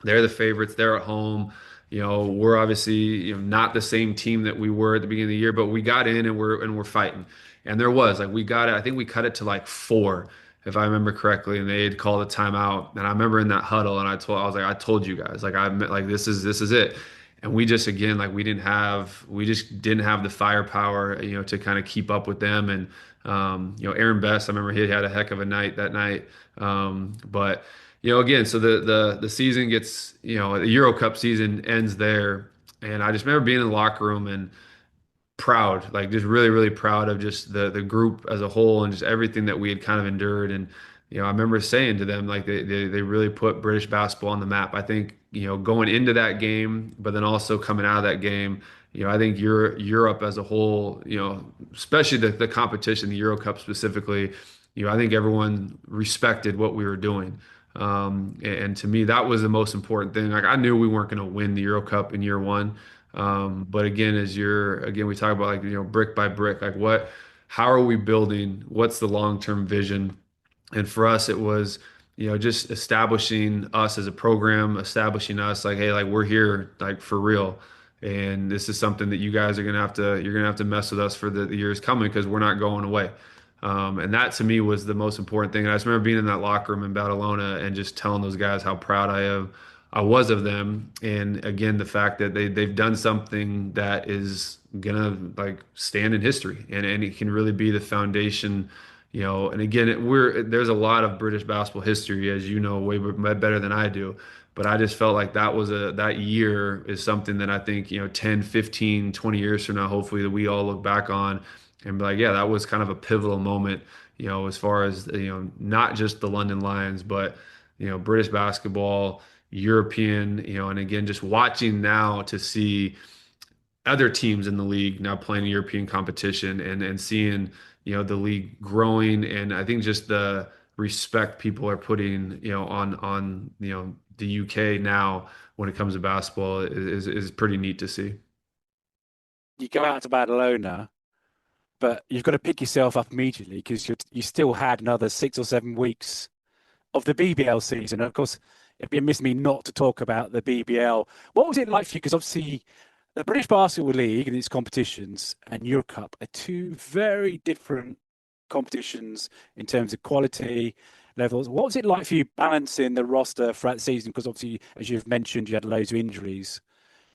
They're the favorites. They're at home. We're obviously, not the same team that we were at the beginning of the year, but we got in and we're fighting. And there was like we got it. I think we cut it to like 4, if I remember correctly, and they had called a timeout. And I remember in that huddle, and I was like, I told you guys, like this is it. And we just, again, like we just didn't have the firepower, to kind of keep up with them. And Aaron Best, I remember he had a heck of a night that night. But again, so the season gets, the Euro Cup season ends there. And I just remember being in the locker room and proud, like just really, really proud of just the group as a whole and just everything that we had kind of endured. And, I remember saying to them, like they really put British basketball on the map. I think, going into that game, but then also coming out of that game, I think Europe as a whole, especially the competition, the Euro Cup specifically, I think everyone respected what we were doing. And to me, that was the most important thing. Like I knew we weren't going to win the Euro Cup in year one. But again, we talk about like, brick by brick, like how are we building? What's the long-term vision? And for us, it was, just establishing us as a program, establishing us like, hey, like we're here, like for real. And this is something that you guys you're going to have to mess with us for the years coming because we're not going away. And that to me was the most important thing. And I just remember being in that locker room in Badalona and just telling those guys how proud I was of them. And again, the fact that they've done something that is gonna like stand in history and it can really be the foundation, and again, there's a lot of British basketball history, as you know, way better than I do. But I just felt like that year is something that I think, 10, 15, 20 years from now, hopefully that we all look back on and be like, yeah, that was kind of a pivotal moment, as far as, not just the London Lions, but, British basketball, European, and again, just watching now to see other teams in the league now playing European competition and seeing, the league growing. And I think just the respect people are putting, on, the UK now when it comes to basketball is pretty neat to see. You go out to Barcelona, but you've got to pick yourself up immediately because you still had another 6 or 7 weeks of the BBL season. And of course, it'd be amiss of me not to talk about the BBL. What was it like for you? Because obviously, the British Basketball League and its competitions and Euro Cup are two very different competitions in terms of quality levels. What was it like for you balancing the roster throughout the season? Because obviously, as you've mentioned, you had loads of injuries,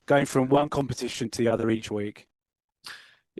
going from one competition to the other each week.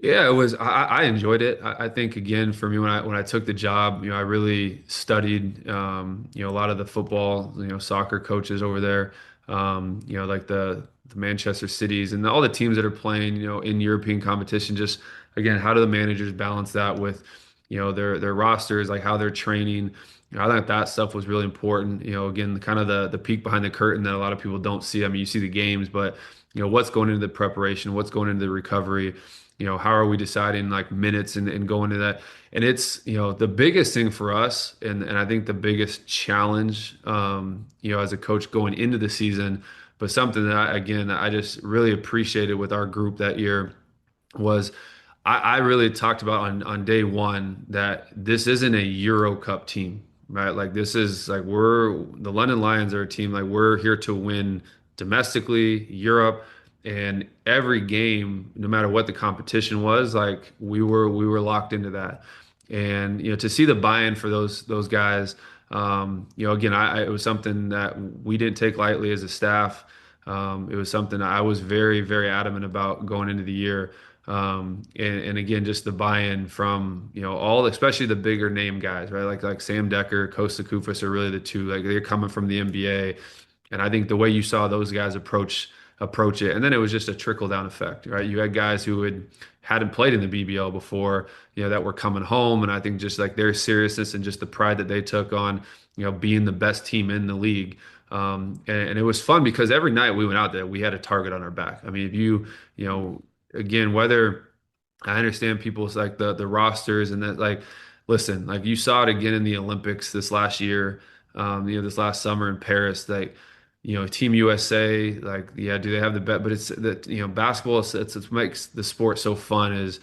Yeah, it was. I enjoyed it. I think again for me when I took the job, I really studied, a lot of the football, soccer coaches over there, like the Manchester Cities and all the teams that are playing, in European competition. Just again, how do the managers balance that with, their rosters, like how they're training. I think that stuff was really important. Again, kind of the peek behind the curtain that a lot of people don't see. I mean, you see the games, but what's going into the preparation, what's going into the recovery, how are we deciding like minutes and going to that. And it's, the biggest thing for us, and I think the biggest challenge, as a coach going into the season, but something that again, I just really appreciated with our group that year was I really talked about on day one that this isn't a Euro Cup team, right? Like this is like we're the London Lions are a team like we're here to win domestically, Europe, and every game, no matter what the competition was, like we were locked into that. And to see the buy-in for those guys, again, it was something that we didn't take lightly as a staff. It was something I was very, very adamant about going into the year. And again, just the buy-in from, all, especially the bigger name guys, right? Like Sam Decker, Kosta Koufos are really the two, like they're coming from the NBA. And I think the way you saw those guys approach it, and then it was just a trickle down effect, right? You had guys who hadn't played in the BBL before, that were coming home, and I think just like their seriousness and just the pride that they took on, being the best team in the league. And it was fun because every night we went out there, we had a target on our back. I mean, if again, whether I understand people's like the rosters and that, like, listen, like you saw it again in the Olympics this last year, this last summer in Paris, like, Team USA, like, yeah, do they have the bet? But it's that, basketball, it's what makes the sport so fun is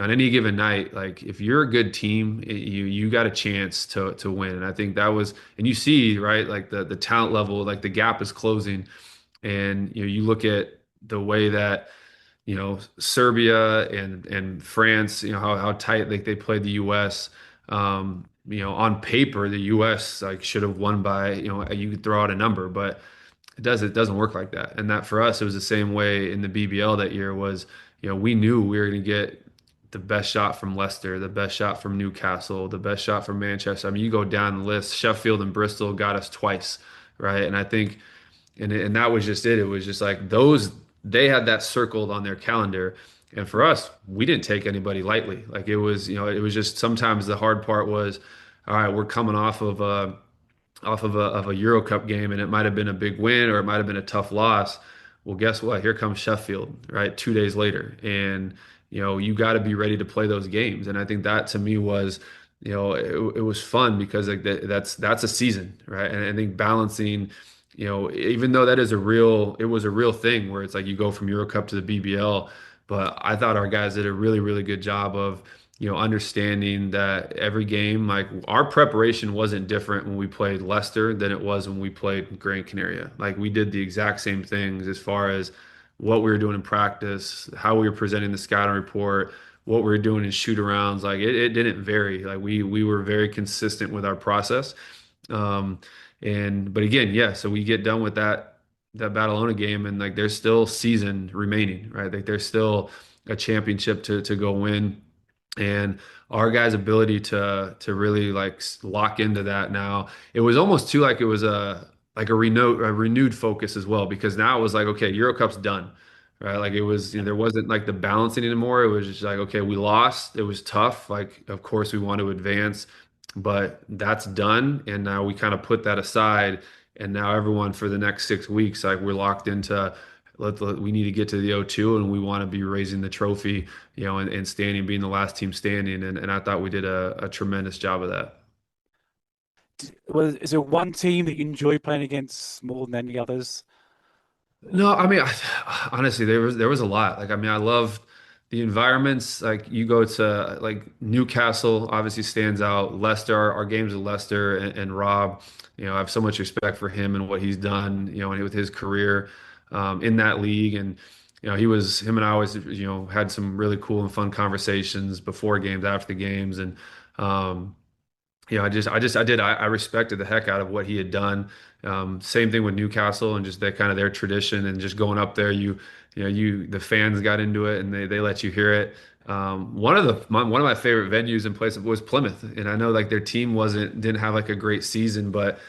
on any given night, like if you're a good team, you got a chance to win. And I think that was, and you see, right, like the talent level, like the gap is closing. And you look at the way that Serbia and France, how tight like they played the U.S. On paper, the U.S. like should have won by, you could throw out a number, but it doesn't work like that. And that for us, it was the same way in the BBL that year was, we knew we were going to get the best shot from Leicester, the best shot from Newcastle, the best shot from Manchester. I mean, you go down the list, Sheffield and Bristol got us twice, right? And I think and that was just it. It was just like those they had that circled on their calendar. And for us, we didn't take anybody lightly. Like it was, it was just sometimes the hard part was, all right, we're coming off of a Euro Cup game, and it might have been a big win or it might have been a tough loss. Well, guess what? Here comes Sheffield, right? 2 days later, and you got to be ready to play those games. And I think that to me was, it was fun because like that's a season, right? And I think balancing, even though it was a real thing where it's like you go from Euro Cup to the BBL, but I thought our guys did a really, really good job of understanding that every game, like our preparation wasn't different when we played Leicester than it was when we played Gran Canaria. Like we did the exact same things as far as what we were doing in practice, how we were presenting the scouting report, what we were doing in shoot arounds. Like it didn't vary. Like we were very consistent with our process. Um, but again, yeah, so we get done with that Badalona game and like there's still season remaining, right? Like there's still a championship to go win. And our guys' ability to really like lock into that now, it was almost too like it was a renewed focus as well because now it was like, okay, Euro Cup's done, right? Like it was, there wasn't like the balancing anymore. It was just like, okay, we lost. It was tough. Like, of course, we want to advance, but that's done. And now we kind of put that aside. And now everyone for the next 6 weeks, like we're locked into, we need to get to the O2 and we want to be raising the trophy, and standing, being the last team standing. And I thought we did a tremendous job of that. Well, is there one team that you enjoy playing against more than any others? No, I mean, honestly, there was a lot. Like, I mean, I loved the environments. Like, you go to like Newcastle, obviously stands out. Leicester, our games with Leicester and Rob, I have so much respect for him and what he's done, and with his career in that league. And him and I always, had some really cool and fun conversations before games, after the games, and um, I respected the heck out of what he had done. Same thing with Newcastle and just that kind of their tradition and just going up there. The fans got into it and they let you hear it. One of my favorite venues and places was Plymouth, and I know like their team didn't have like a great season, but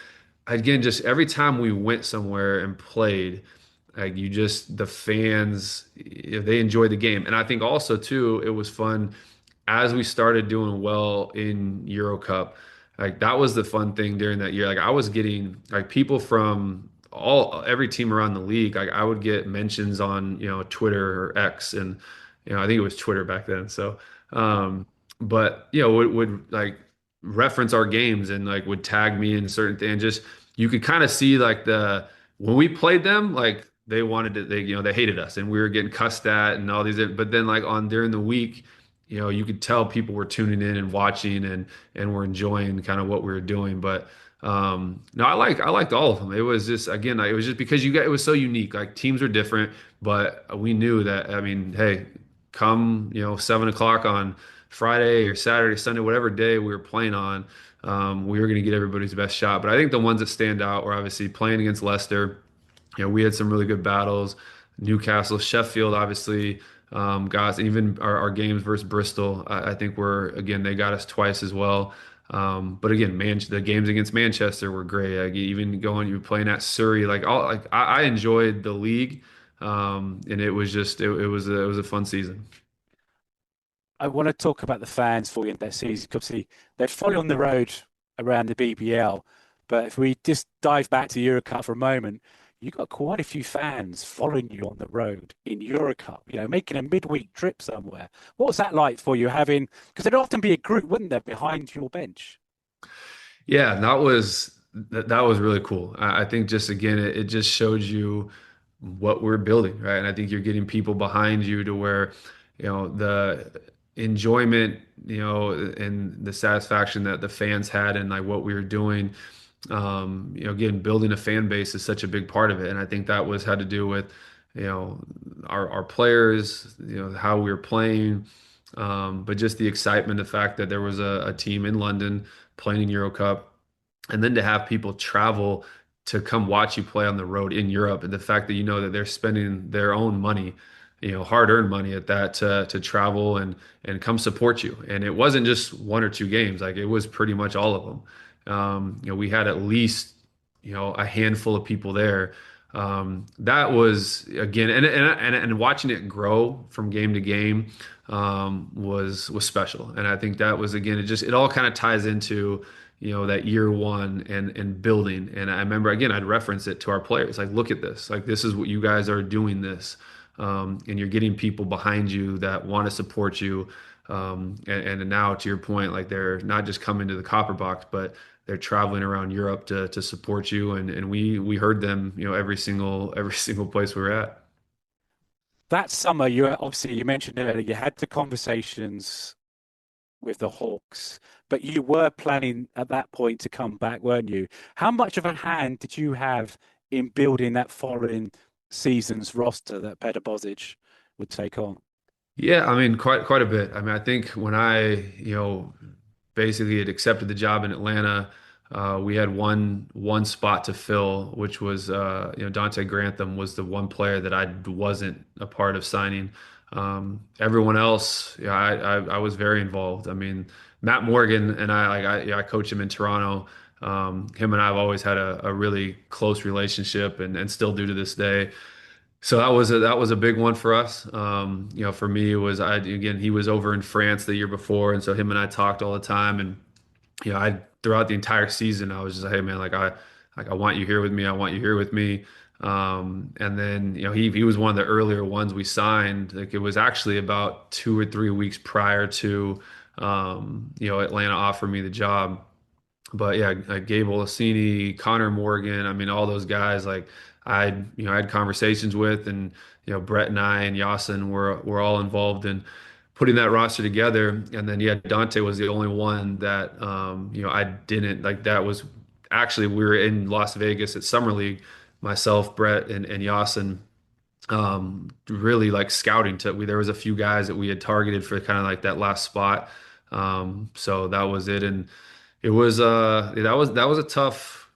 again, just every time we went somewhere and played, like the fans, they enjoyed the game, and I think also too, it was fun as we started doing well in Euro Cup. Like that was the fun thing during that year. Like I was getting like people from every team around the league. Like I would get mentions on, Twitter or X, and I think it was Twitter back then. So um but would like reference our games and like would tag me in certain things. Just you could kind of see like when we played them, like they wanted to, they hated us and we were getting cussed at and all these, but then like on during the week, you could tell people were tuning in and watching and were enjoying kind of what we were doing. But no, I liked all of them. It was just again, it was just because it was so unique. Like teams are different, but we knew that. I mean, hey, come 7 o'clock on Friday or Saturday, Sunday, whatever day we were playing on, we were going to get everybody's best shot. But I think the ones that stand out were obviously playing against Leicester. We had some really good battles. Newcastle, Sheffield, obviously, guys, and even our games versus Bristol, I think again, they got us twice as well. But again, the games against Manchester were great. Like even you were playing at Surrey, I enjoyed the league, and it was just it was a fun season. I want to talk about the fans for you in that season. Obviously, they're fully on the road around the BBL, but if we just dive back to Eurocup for a moment, you got quite a few fans following you on the road in Eurocup. Making a midweek trip somewhere. What was that like for you? Because there'd often be a group, wouldn't there, behind your bench? Yeah, that was really cool. I think just again, it just showed you what we're building, right? And I think you're getting people behind you to where, the enjoyment, and the satisfaction that the fans had and like what we were doing. Again, building a fan base is such a big part of it, and I think that had to do with, our players, how we were playing, but just the excitement, the fact that there was a team in London playing in Euro Cup, and then to have people travel to come watch you play on the road in Europe, and the fact that that they're spending their own money, hard-earned money at that to travel and come support you. And it wasn't just one or two games, like it was pretty much all of them. We had at least a handful of people there. That was again, and watching it grow from game to game was special. And I think that was again, it all kind of ties into that year one and building. And I remember again, I'd reference it to our players, like, look at this, like this is what you guys are doing this, and you're getting people behind you that want to support you. And now to your point, like they're not just coming to the Copper Box, but they're traveling around Europe to support you. And we heard them, every single place we were at. That summer, you mentioned earlier, you had the conversations with the Hawks, but you were planning at that point to come back, weren't you? How much of a hand did you have in building that following season's roster that Peter Bozic would take on? Yeah, I mean, quite a bit. I mean, I think when I, basically had accepted the job in Atlanta, we had one spot to fill, which was Dante Grantham was the one player that I wasn't a part of signing. Everyone else, yeah, I was very involved. I mean, Matt Morgan and I coach him in Toronto. Him and I have always had a really close relationship and still do to this day. So that was a big one for us. For me, it was he was over in France the year before, and so him and I talked all the time, and I throughout the entire season, I was just like, hey man, I want you here with me. I want you here with me. And then he was one of the earlier ones we signed. Like it was actually about 2 or 3 weeks prior to Atlanta offering me the job. But yeah, like Gabe Olaseni, Connor Morgan, I mean, all those guys, like I had conversations with, and Brett and I and Yasin were all involved in putting that roster together. And then yeah, Dante was the only one that I didn't like. That was actually we were in Las Vegas at Summer League, myself, Brett, and Yasin, really like scouting there was a few guys that we had targeted for kind of like that last spot. So that was it. And it was that was a tough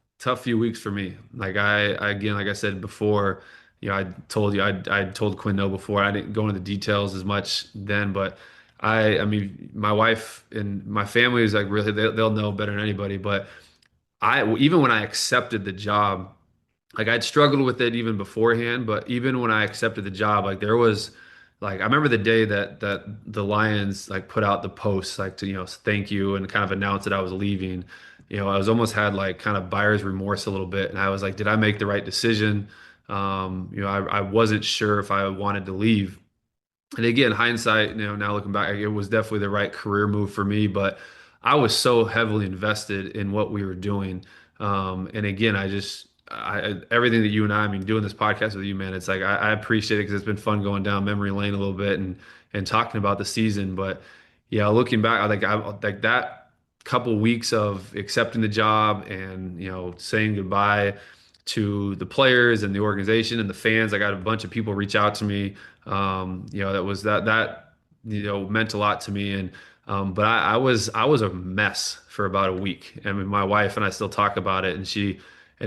few weeks for me. Like again, like I said before, I told you I told Quinn no before. I didn't go into the details as much then, but I mean my wife and my family is like really they'll know better than anybody. But I even when I accepted the job, like I'd struggled with it even beforehand, but even when I accepted the job, like there was like I remember the day that the Lions like put out the post like to thank you and kind of announce that I was leaving. I was almost had like kind of buyer's remorse a little bit, and I was like, did I make the right decision? I wasn't sure if I wanted to leave. And again, hindsight, now looking back, it was definitely the right career move for me, but I was so heavily invested in what we were doing. And again, everything that you and I mean, doing this podcast with you, man, it's like I appreciate it because it's been fun going down memory lane a little bit and talking about the season. But yeah, looking back, I like that couple weeks of accepting the job and saying goodbye to the players and the organization and the fans. I got a bunch of people reach out to me. That meant a lot to me. And but I was a mess for about a week. I mean, my wife and I still talk about it, and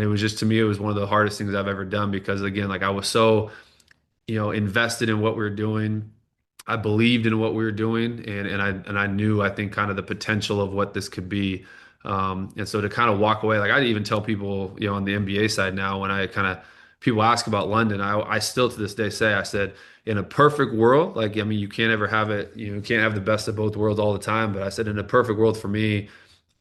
it was just to me, it was one of the hardest things I've ever done because again, like I was so invested in what we were doing. I believed in what we were doing, and I knew I think kind of the potential of what this could be. And so to kind of walk away, like I even tell people, on the NBA side now, when I kind of people ask about London, I still to this day say, I said, in a perfect world, like I mean, you can't ever have it, you can't have the best of both worlds all the time. But I said, in a perfect world for me,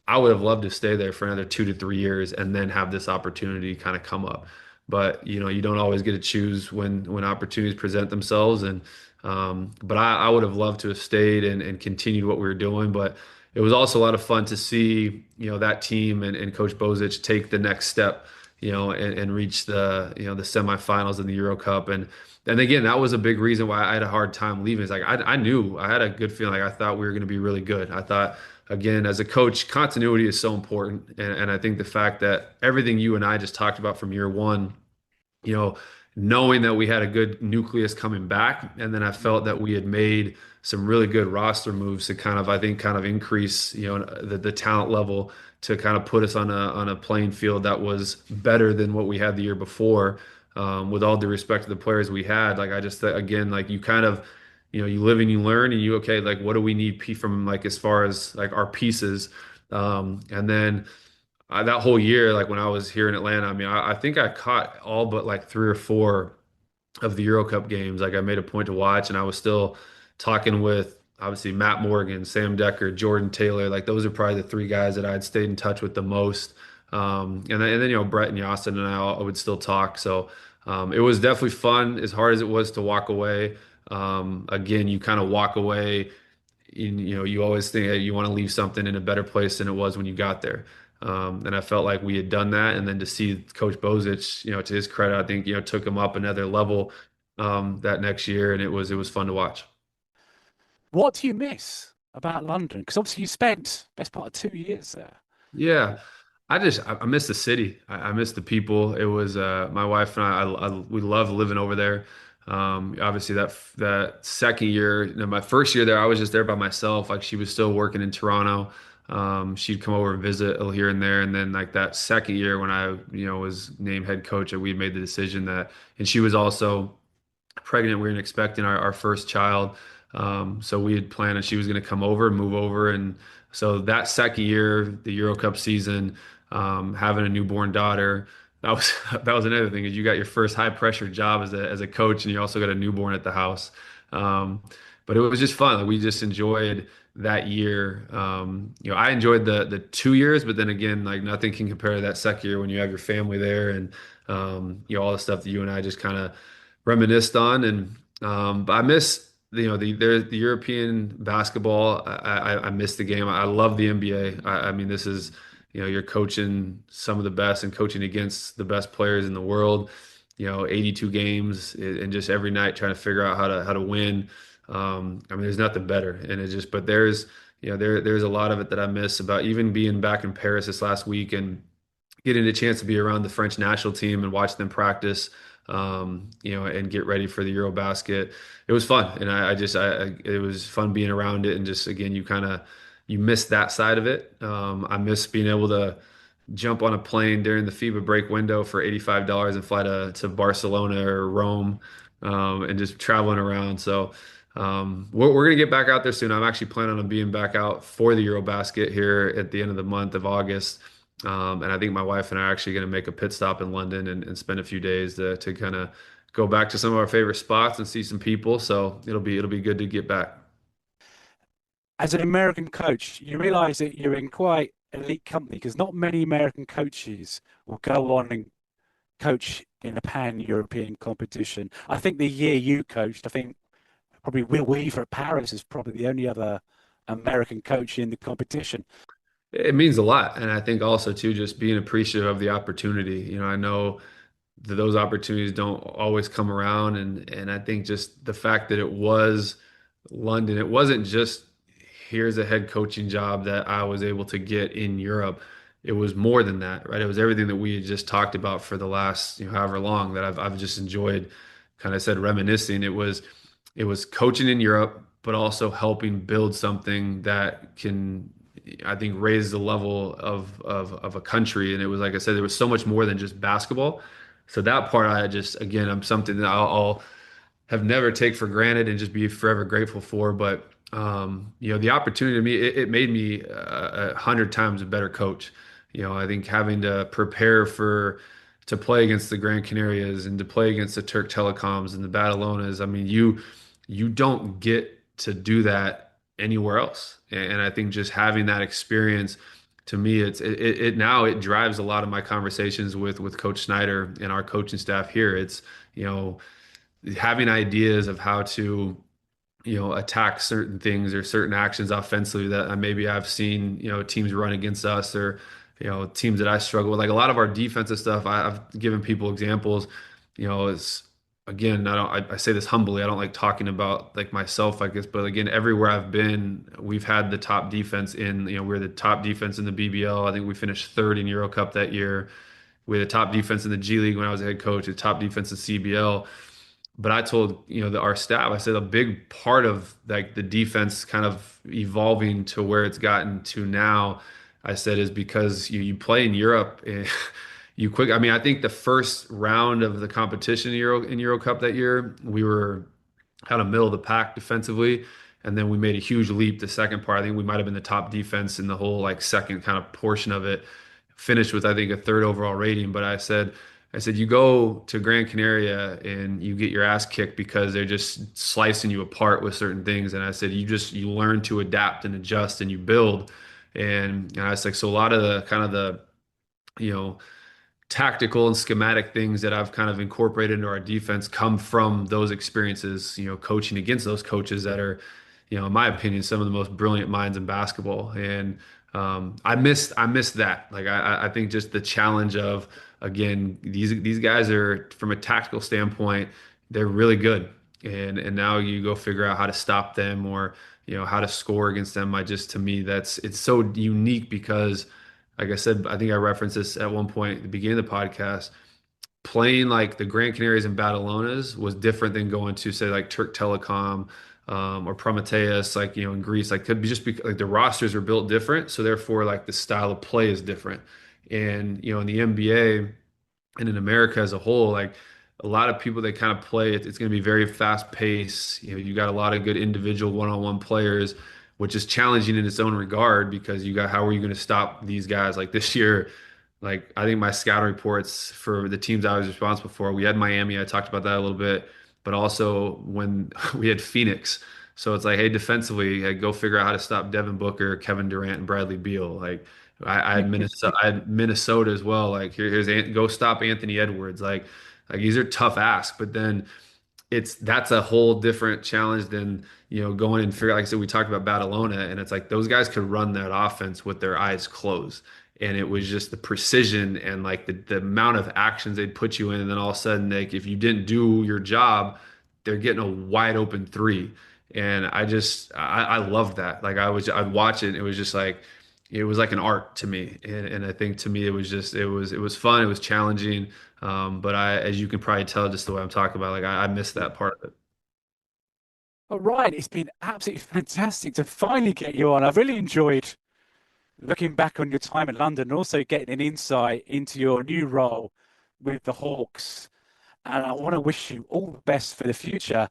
I would have loved to stay there for another 2 to 3 years and then have this opportunity kind of come up. But you don't always get to choose when opportunities present themselves. And but I would have loved to have stayed and continued what we were doing. But it was also a lot of fun to see that team and Coach Bozic take the next step, and reach the semifinals in the Euro Cup. And again, that was a big reason why I had a hard time leaving. It's like I knew I had a good feeling. Like I thought we were going to be really good. I thought again, as a coach, continuity is so important. And I think the fact that everything you and I just talked about from year one, you know, knowing that we had a good nucleus coming back, and then I felt that we had made some really good roster moves to kind of, I think, kind of increase, the talent level to kind of put us on a playing field that was better than what we had the year before. With all due respect to the players we had, like I just again, like you kind of, you live and you learn, and you okay, like what do we need from like as far as like our pieces, and then that whole year, like when I was here in Atlanta, I mean, I think I caught all but like 3 or 4 of the Euro Cup games. Like I made a point to watch, and I was still talking with obviously Matt Morgan, Sam Decker, Jordan Taylor. Like those are probably the 3 guys that I'd stayed in touch with the most. And then Brett and Yasin and I would still talk. So it was definitely fun, as hard as it was to walk away. Again, you kind of walk away you always think that you want to leave something in a better place than it was when you got there. And I felt like we had done that. And then to see Coach Bozic, to his credit, I think, took him up another level that next year. And it was fun to watch. What do you miss about London? Because obviously you spent best part of 2 years there. Yeah. I miss the city. I miss the people. It was my wife and we love living over there. Obviously that second year, my first year there, I was just there by myself. Like she was still working in Toronto. She'd come over and visit here and there. And then like that second year when I, was named head coach, and we made the decision and she was also pregnant. We were expecting our first child. So we had planned that she was going to come over and move over. And so that second year, the Euro Cup season, having a newborn daughter, that was another thing is you got your first high pressure job as a coach, and you also got a newborn at the house. Um, but it was just fun. Like we just enjoyed that year. I enjoyed the 2 years, but then again, like nothing can compare to that second year when you have your family there and all the stuff that you and I just kind of reminisced on. And but I miss the European basketball. I miss the game. I love the NBA. I mean, this is you're coaching some of the best and coaching against the best players in the world. 82 games and just every night trying to figure out how to win. I mean, there's nothing better, and but there's a lot of it that I miss about even being back in Paris this last week and getting a chance to be around the French national team and watch them practice, and get ready for the Eurobasket. It was fun, and it was fun being around it, and just again, you miss that side of it. I miss being able to jump on a plane during the FIBA break window for $85 and fly to Barcelona or Rome, and just traveling around. So we're gonna get back out there soon. I'm actually planning on being back out for the Eurobasket here at the end of the month of August. And I think my wife and I are actually going to make a pit stop in London and spend a few days to kind of go back to some of our favorite spots and see some people. So it'll be good to get back. As an American coach, you realize that you're in quite elite company because not many American coaches will go on and coach in a pan-European competition. I think the year you coached, I think probably Will Weaver at Paris is probably the only other American coach in the competition. It means a lot. And I think also too, just being appreciative of the opportunity. I know that those opportunities don't always come around. And I think just the fact that it was London, it wasn't just here's a head coaching job that I was able to get in Europe. It was more than that, right? It was everything that we had just talked about for the last, however long that I've just enjoyed, kind of said reminiscing. It was coaching in Europe, but also helping build something that can, I think, raise the level of a country. And it was, like I said, there was so much more than just basketball. So that part, again, I'm something that I'll have never take for granted and just be forever grateful for. But the opportunity to me, it made me 100 times a better coach. I think having to prepare to play against the Gran Canarias and to play against the Turk Telecoms and the Badalonas. I mean, you don't get to do that anywhere else. And I think just having that experience, to me, it now it drives a lot of my conversations with Coach Snyder and our coaching staff here. It's having ideas of how to attack certain things or certain actions offensively that maybe I've seen teams run against us, or teams that I struggle with. Like a lot of our defensive stuff, I've given people examples. Is again, I say this humbly. I don't like talking about like myself, I guess, but again, everywhere I've been, we've had the top defense we're the top defense in the BBL. I think we finished third in Euro Cup that year. We had the top defense in the G League when I was a head coach, the top defense in CBL. But I told, our staff, I said a big part of like the defense kind of evolving to where it's gotten to now, I said, is because you play in Europe. I mean, I think the first round of the competition in Euro Cup that year, we were kind of middle of the pack defensively. And then we made a huge leap the second part. I think we might have been the top defense in the whole like second kind of portion of it. Finished with, I think, a third overall rating. But I said, you go to Gran Canaria and you get your ass kicked because they're just slicing you apart with certain things. And I said, you learn to adapt and adjust and you build. And I was like, so a lot of the kind of the, tactical and schematic things that I've kind of incorporated into our defense come from those experiences, coaching against those coaches that are, in my opinion, some of the most brilliant minds in basketball. And I missed that. Like I think just the challenge of, again, these guys are, from a tactical standpoint, they're really good. And now you go figure out how to stop them, or how to score against them. To me, it's so unique because, like I said, I think I referenced this at one point at the beginning of the podcast. Playing like the Gran Canarias and Badalonas was different than going to, say, like Turk Telecom, or Prometheus, like in Greece. Like could be just like the rosters are built different, so therefore like the style of play is different. And in the NBA and in America as a whole, like a lot of people that kind of play it, it's going to be very fast paced. You got a lot of good individual one-on-one players, which is challenging in its own regard because you got, how are you going to stop these guys? Like this year, like I think my scouting reports for the teams I was responsible for, we had Miami, I talked about that a little bit, but also when we had Phoenix. So it's like, hey, defensively, like, go figure out how to stop Devin Booker, Kevin Durant, and Bradley Beal. Like I had Minnesota as well. Like go stop Anthony Edwards. Like these are tough asks, but then that's a whole different challenge than going and figure, like I said, we talked about Badalona, and it's like those guys could run that offense with their eyes closed, and it was just the precision and like the amount of actions they'd put you in, and then all of a sudden, like if you didn't do your job, they're getting a wide open three. And I loved that. Like I'd watch it, and it was just like it was like an art to me. And I think to me it was fun, it was challenging. But as you can probably tell just the way I'm talking about, like I missed that part of it. All right, it's been absolutely fantastic to finally get you on. I've really enjoyed looking back on your time in London and also getting an insight into your new role with the Hawks. And I want to wish you all the best for the future.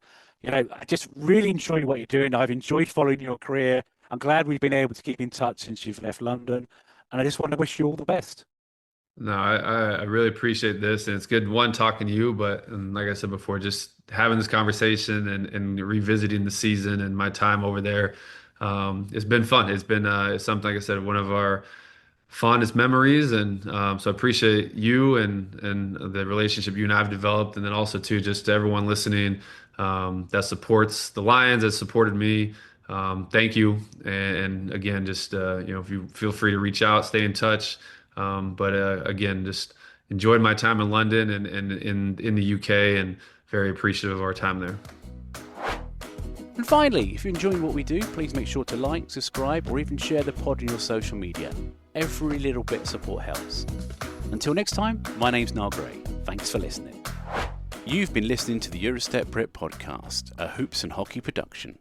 I just really enjoy what you're doing. I've enjoyed following your career. I'm glad we've been able to keep in touch since you've left London. And I just want to wish you all the best. No, I really appreciate this, and it's good one talking to you, but and like I said before, just having this conversation and revisiting the season and my time over there. It's been fun. It's been it's something, like I said, one of our fondest memories, and so I appreciate you and the relationship you and I have developed, and then also too just to everyone listening that supports the Lions, that supported me. Thank you, and again, just if you feel free to reach out, stay in touch. But again, just enjoyed my time in London and in the UK, and very appreciative of our time there. And finally, if you're enjoying what we do, please make sure to like, subscribe, or even share the pod on your social media. Every little bit of support helps. Until next time, my name's Niall Gray. Thanks for listening. You've been listening to the Eurostep Brit podcast, a Hoops and Hockey production.